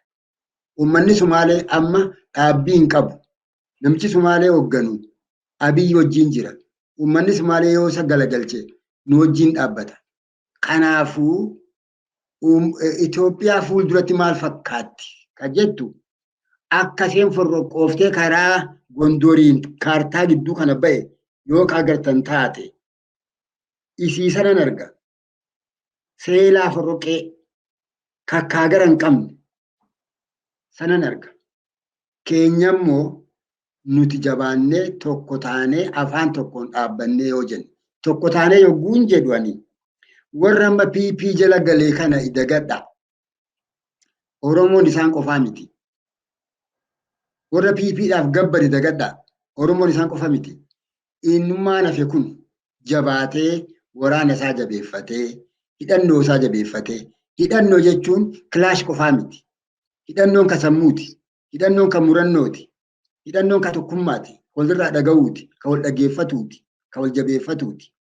I: Uummanni Sumaalee amma dhaabbii hin qabu. Namichi Sumaalee hoogganu Abiyyi wajjin jira. Uummanni Sumaalee yoo isa galagalche nu wajjin dhaabbata. Kanaafuu Itoophiyaa fuulduratti maal fakkaatti ka jettu akkaseen forroqooftee karaa Gondoriin kaartaa gidduu kana ba'e yoo agartan taate isii sanan arga. Seelaa forroqee kakkaagara hin qabne sanan arga. Keenya immoo nuti jabaannee tokko taanee afaan tokkoon dhaabbannee yoo jenne tokko taanee yogguun jedhu ani warra amma PP jala galee kana idagadha. Oromoon isaan qofaa miti. Warra PPdhaaf gabbari idagadha. Oromoon isaan qofa miti. Innummaan hafe kun jabaatee waraana isaa jabeeffatee hidhannoo isaa jabeeffatee hidhannoo jechuun kilaash qofaa miti. Hidhannoon ka sammuuti. Hidhannoon ka murannooti. Hidhannoon ka tokkummaati. Walirraa dhaga'uuti. Ka wal dhaggeeffatuuti. Ka wal jabeeffatuuti.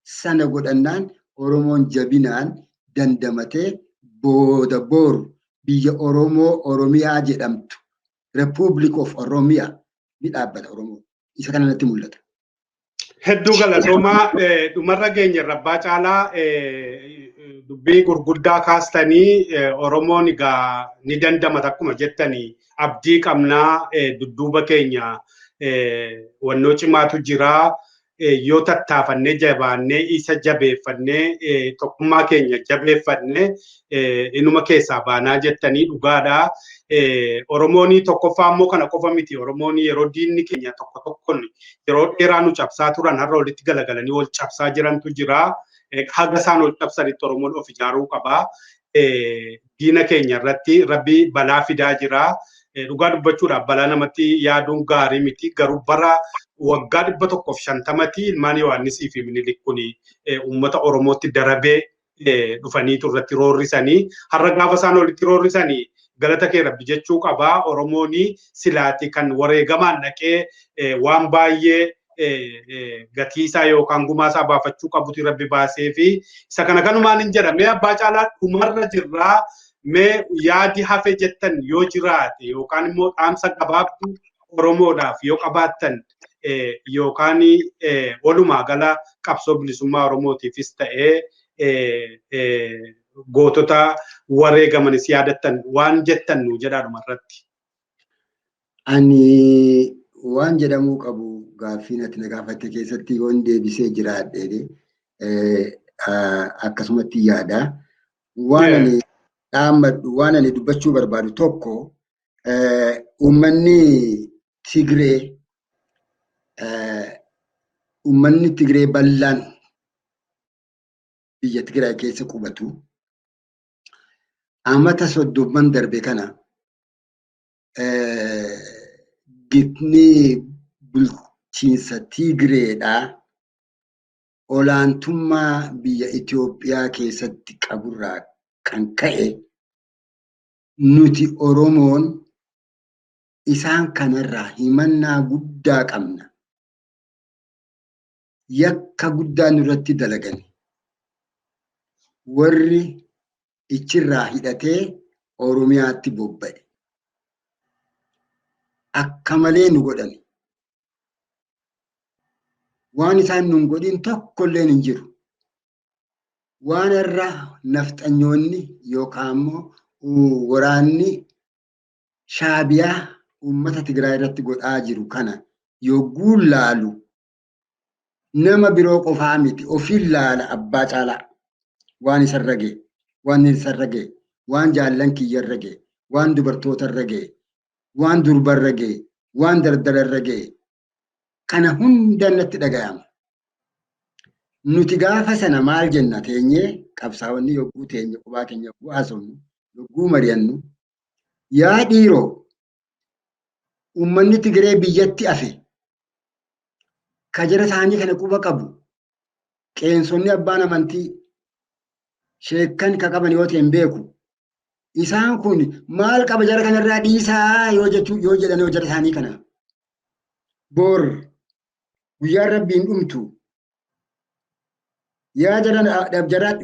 I: Sana godhannaan Oromoon jabinaan dandamatee booda boru biyya Oromiyaa jedhamtu Republic of Oromiyaa ni dhaabbata Oromoo. Isa kanatti mul'ata.
H: Hedduu galatoomaa dhumarra geenya rabbaa caalaa dubbii gurguddaa kaastanii Oromoon egaa ni dandamata akkuma jettanii abdii qabnaa dudduuba keenya wannoo cimaatu jira. Yoo tattaafannee jabaannee isa jabeeffannee tokkummaa keenya jabeeffannee inuma keessaa baanaa jettanii dhugaadha. Oromoon tokkoffaa immoo kana qofa miti. Oromoon yeroo diinni keenya tokko tokkoon yeroo dheeraa nu cabsaa turan har'a walitti galagalanii wal cabsaa jirantu jira. Haga isaan wal cabsanitti Oromoon of ijaaruu qaba. Diina keenya irratti Rabbi balaa fidaa jira. Dhugaa dubbachuudhaaf balaa namatti yaaduun gaarii miti. Garuu bara waggaa 150 ilmaan Yohaannisii fi Minilik kun uummata Oromootti darabee dhufanii turratti roorrisanii har'a gaafa isaan walitti roorrisanii galata kee Rabbi jechuu qabaa. Oromoon silaati kan wareegamaan dhaqee waan baay'ee gatii isaa yookaan gumaa isaa baafachuu qabuti Rabbi baasee fi isa kana kanumaan hin jedhamee abbaa caalaa dhumarra jirraa. Mee yaadi hafe jettan yoo jiraate yookaan immoo dhaamsa gabaabduu Oromoodhaaf yoo qabaattan yookaan walumaa gala qabsoo bilisummaa Oromootiifis ta'ee gootota wareegamanis yaadattan waan jettan nu jedhaadhuma irratti.
I: Ani waan jedhamuu qabu gaaffii ati na gaafatte keessatti yoo deebisee jiraadhe akkasumatti yaada. Waan ani dhaammadhu waan ani dubbachuu barbaadu tokko uummanni Tigree bal'aan biyya Tigraay keessa qubatu amata 30 darbe kana gitni bulchiinsa Tigreedhaa olaantummaa biyya Itoophiyaa keessatti qaburraa kan ka'e nuti Oromoon isaan kanarraa himannaa guddaa qabna. Yakka guddaa nurratti dalagani. Warri ichirraa hidhatee Oromiyaatti bobba'e. Akka malee nu godhani. Waan isaan nun godhin tokkolleen hin jiru. Waan irra nafxanyoonni yookaan immoo waraanni Shaabiyaa uummata Tigraay irratti godhaa jiru kana yogguu laalu nama biroo qofaa miti ofiin laala abbaa caalaa waan isarra ga'e waan isarra ga'e waan jaallan kiyyarra ga'e waan dubartootarra ga'e waan durbarra ga'e waan dardararra ga'e kana hunda natti dhaga'ama. Nuti gaafa sana maal jenna teenyee qabsaa'onni yogguu teenye qubaa keenya yogguu haasofnu yogguu mari'annu yaa dhiiroo Uummanni Tigiree biyyatti hafe ka jara isaanii kana quba qabu qeensonni abbaan amantii sheekkan ka qaban yoo ta'e beeku. Isaan kun maal qaba jara kanarraa dhiisaa yoo jedhan yoo jara isaanii kana. Bor guyyaan rabbiin dhumtu yaa jara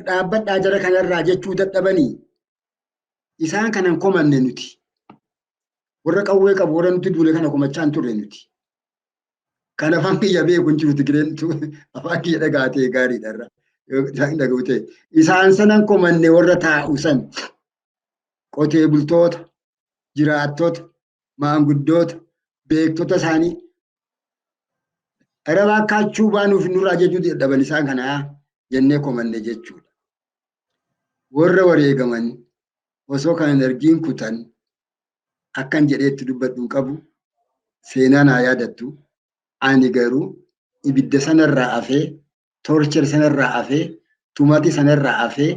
I: dhaabbadhaa jara kanarraa jechuu dadhabanii isaan kanan komanne nuti. Warra qawwee qabu warra nuti duule kana komachaan turre nuti. Kan afaan kiyya beeku hin jiru Tigireen afaan kiyya dhagaatee gaariidha. Isaan dhaga'u ta'e isaan sanan komanne warra taa'u san qotee bultoota, jiraattota, maanguddoota, beektota isaanii araba akkaachuu baanuuf nurraa jechuu dadhaban isaan kanaa jennee komanne jechuudha. Warra wareegaman osoo kan argiin kutan akkan jedheetti dubbadhu hin qabu seenaa naa yaadattu. Ani garuu ibidda sanarraa hafee torcher sanarraa hafee tumati sanarraa hafee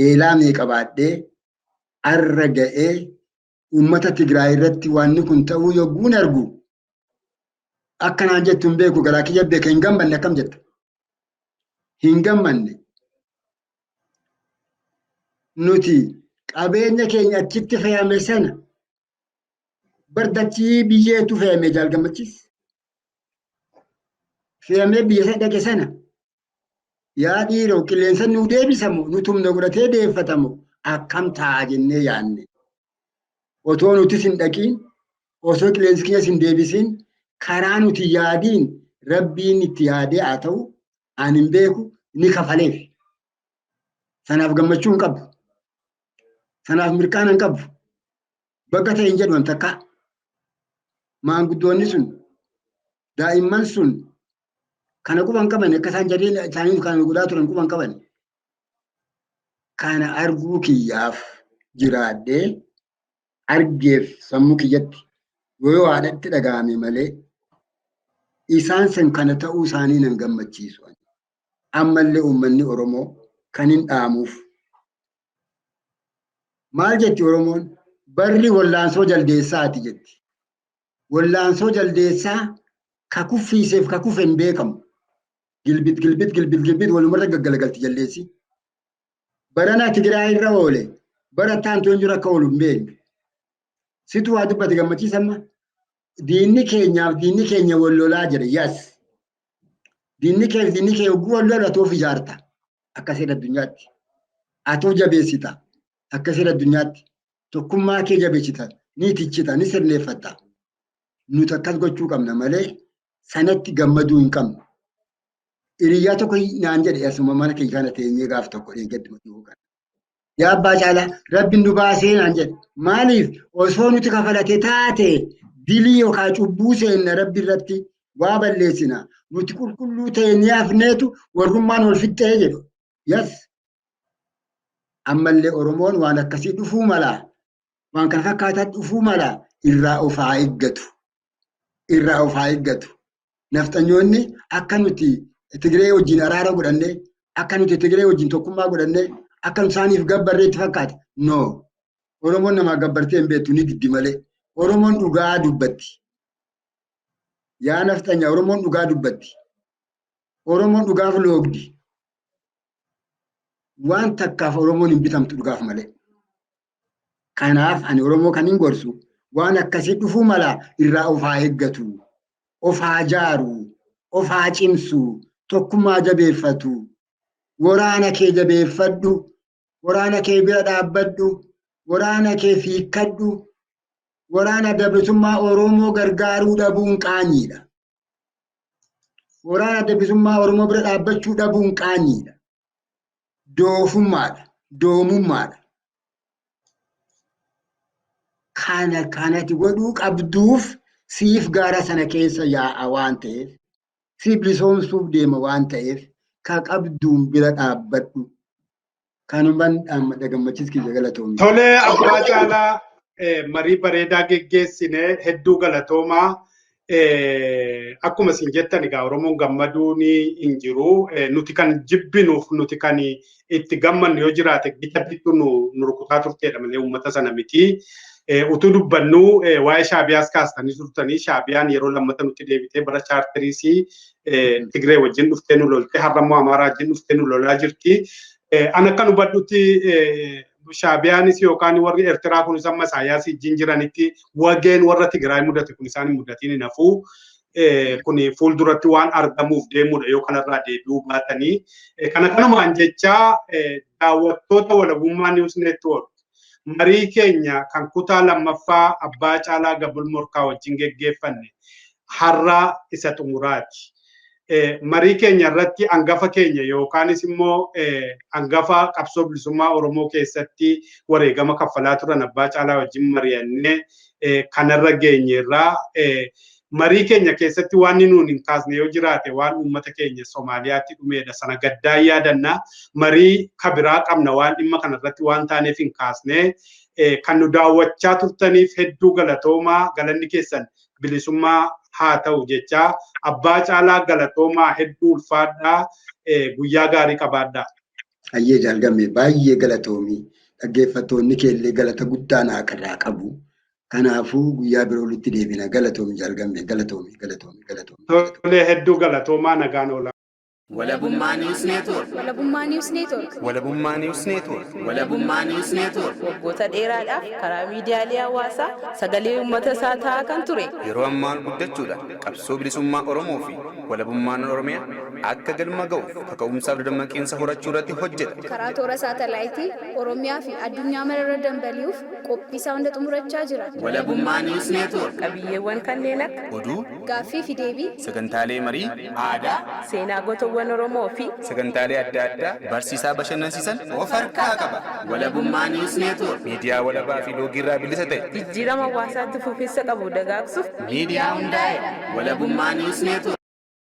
I: eelaa meeqa baadhee arra ga'ee uummata Tigraay irratti wanni kun ta'uu yogguun argu akkanaan jettu hin beeku garaa kiyya beeka hin gammanne akkam jetta. Hin gammanne nuti qabeenya keenya achitti fe'ame sana bardachii biyyeetu fe'ame jaalgammachiis. Fe'amee biyya sana dhaqe sana yaa dhiiroo qilleensa nuu deebisamu nuti humna godhatee deeffatamu akkam ta'a jennee yaanne. Otoo nutis hin dhaqiin osoo qilleensi keenyas hin deebisin karaa nuti yaadiin rabbiin itti yaadee haa ta'u ani hin beeku ni kafaleef. Sanaaf gammachuu hin qabu. Sanaaf mirqaana hin qabu. Bakka ta'e hin jedhu takka. Maanguddoonni sun daa'imman sun kana quban qaban akka isaan jedhee isaanii kan godhaa turan quban qaban. Kana arguu kiyyaaf jiraadhee argeef sammuu kiyyatti yoo haadhatti dhaga'ame malee isaan san kana ta'uu isaanii nan gammachiisu. Ammallee uummanni Oromoo kan hin dhaamuuf. Maal jetti Oromoon? Barri wallaansoo jaldeessaati jetti. Wallaansoo jaldeessaa ka kuffiiseef ka kufe hin beekamu. Gilbit walumarra gaggalagalti jaldeessi. Baranaa Tigraay irra oole bara taantoon jiru akka oolu hin beeknu. Situ waa dubbate gammachiisamma. Diinni keenya wal lolaa jira. Yes. Diinni kee ogguu wal lolu atoof ijaarta. Akkasiin addunyaatti. Atoof jabeessita. Akkasiin addunyaatti. Tokkummaa kee jabeessita. Ni tichita. Ni sirneeffatta. Nuti akkas gochuu qabna malee sanatti gammaduu hin qabnu. Hiriyaa tokko naan jedhe asuma mana kee kana teenyee gaaf tokko eeggaddi madduu kana. Yaa abbaa caalaa rabbiin nu baasee naan jedhe. Maaliif osoo nuti kafalate taate dilii yookaan cubbuu seenna rabbi irratti waa balleessina. Nuti qulqulluu ta'e ni hafneetu warrummaan wal fixxee jedhu. Yes. Ammallee Oromoon waan akkasii dhufuu mala. Waan kana fakkaataa dhufuu mala irraa of haa eeggatu. Irraa of haa eeggatu. Nafxanyoonni akka nuti Tigiree wajjin araara godhannee akka nuti Tigiree wajjin tokkummaa godhannee akka isaaniif gabbarree itti fakkaate. No. Oromoon namaa gabbartee hin beektu ni diddi malee. Oromoon dhugaa dubbatti. Yaa nafxanya Oromoon dhugaa dubbatti. Oromoon dhugaaf loogdi. Waan takkaaf Oromoon hin bitamtu dhugaaf malee. Kanaaf ani Oromoo kan hin gorsu waan akkasii dhufuu mala irraa of haa eeggatu. Of haa jaaru. Of haa cimsu. Tokkummaa jabeeffatu. Waraana kee jabeeffadhu. Waraana kee bira dhaabbadhu. Waraana kee fiikkadhu. Waraana dabrisummaa Oromoo gargaaruu dhabuun qaanyiidha. Waraana dabrisummaa Oromoo bira dhaabbachuu dhabuun qaanyiidha. Doofummaadha. Doomummaadha. Kanati godhuu qabduuf siif gaara sana keessa yaa'a waan ta'eef siif bilisoomsuuf deema waan ta'eef ka qabduun bira dhaabbadhu. Kanumaan dhaammata gammachiis kiyya galatoomne.
H: Tolee abbaa caalaa marii bareedaa geggeessine hedduu galatoomaa. Akkuma isin jettan egaa Oromoon gammaduu hin jiru. Nuti kan jibbinuuf nuti kan itti gammannu yoo jiraate gita bittu nu rukutaa turteedha malee uummata sana miti. utuu dubbannu waa'ee Shaabiyaas kaastanii turtanii Shaabiyaan yeroo lammata nutti deebitee bara chaartariisii Tigree wajjin dhuftee nu lolte har'ammoo Amaaraa wajjin dhuftee nu lolaa jirti. An akka nu badhutti Shaabiyaanis yookaan warri Eertiraa kun amma Isaayyaas wajjin jiranitti wageen warra Tigraay mudate kun isaan mudatiin hin hafuu. Kun fuulduratti waan argamuuf deemudha yoo kanarraa deebi'uu baatanii. Kana kanumaan jecha daawwattoota walabummaa News Network marii keenya kan kutaa lammaffaa Abbaa Caalaa Gabul Morkaa wajjin geggeeffanne har'a isa xumuraati. Marii keenya irratti hangafa keenya yookaanis immoo hangafa qabsoo bilisummaa Oromoo keessatti wareegama kaffalaa turan Abbaa Caalaa wajjin mari'annee kanarra geenyeerraa marii keenya keessatti waan nuun hin kaasne yoo jiraate waan uummata keenya Somaaliyaatti dhumeedha sana gaddaa yaadanna marii kabiraa qabna waan dhimma kanarratti waan taaneef hin kaasne kan nu daawwachaa turtaniif hedduu galatoomaa galanni keessan bilisummaa haa ta'u jecha Abbaa Caalaa galatoomaa hedduu ulfaadhaa guyyaa gaarii qabaadhaa.
I: Ayyee jaalgame baay'ee galatoomii dhaggeeffattoonni keellee galata guddaa naa qarraa qabu. Kanaafuu guyyaa biroo walitti deebina galatoomi jaalgame galatoomi.
H: Tolee hedduu galatoomaa nagaan oola.
A: Walabummaa News Network.
B: Walabummaa News Network.
C: Walabummaa News Network.
A: Walabummaa News Network.
D: Waggoota dheeraadhaaf karaa miidiyaalee hawaasaa sagalee uummata isaa ta'aa kan ture.
C: Yeroo ammaa guddachuudhaan qabsoo bilisummaa Oromoo fi walabummaan Oromiyaa akka galma ga'uuf kaka'umsaaf dadammaqiinsa horachuu irratti hojjeta.
B: Karaa toora saatalaayitii Oromiyaa fi addunyaa mararra dambali'uuf qophii isaa hunda xumurachaa jira.
A: Walabummaa News Network.
D: Qabiyyeewwan kanneen akka
C: Oduu,
B: Gaaffii fi deebii,
C: sagantaalee marii,
A: Aadaa,
D: seenaa gootawwan Oromoo fi
C: sagantaalee adda addaa barsiisaa bashannansiisan of harkaa qaba.
A: Walabummaa News Network.
C: Miidiyaa walabaa fi loogirraa bilisa ta'e.
D: jijjiirama hawaasaatti fufiinsa qabu dagaagsuuf
A: Miidiyaa hundaa'e. Walabummaa News Network.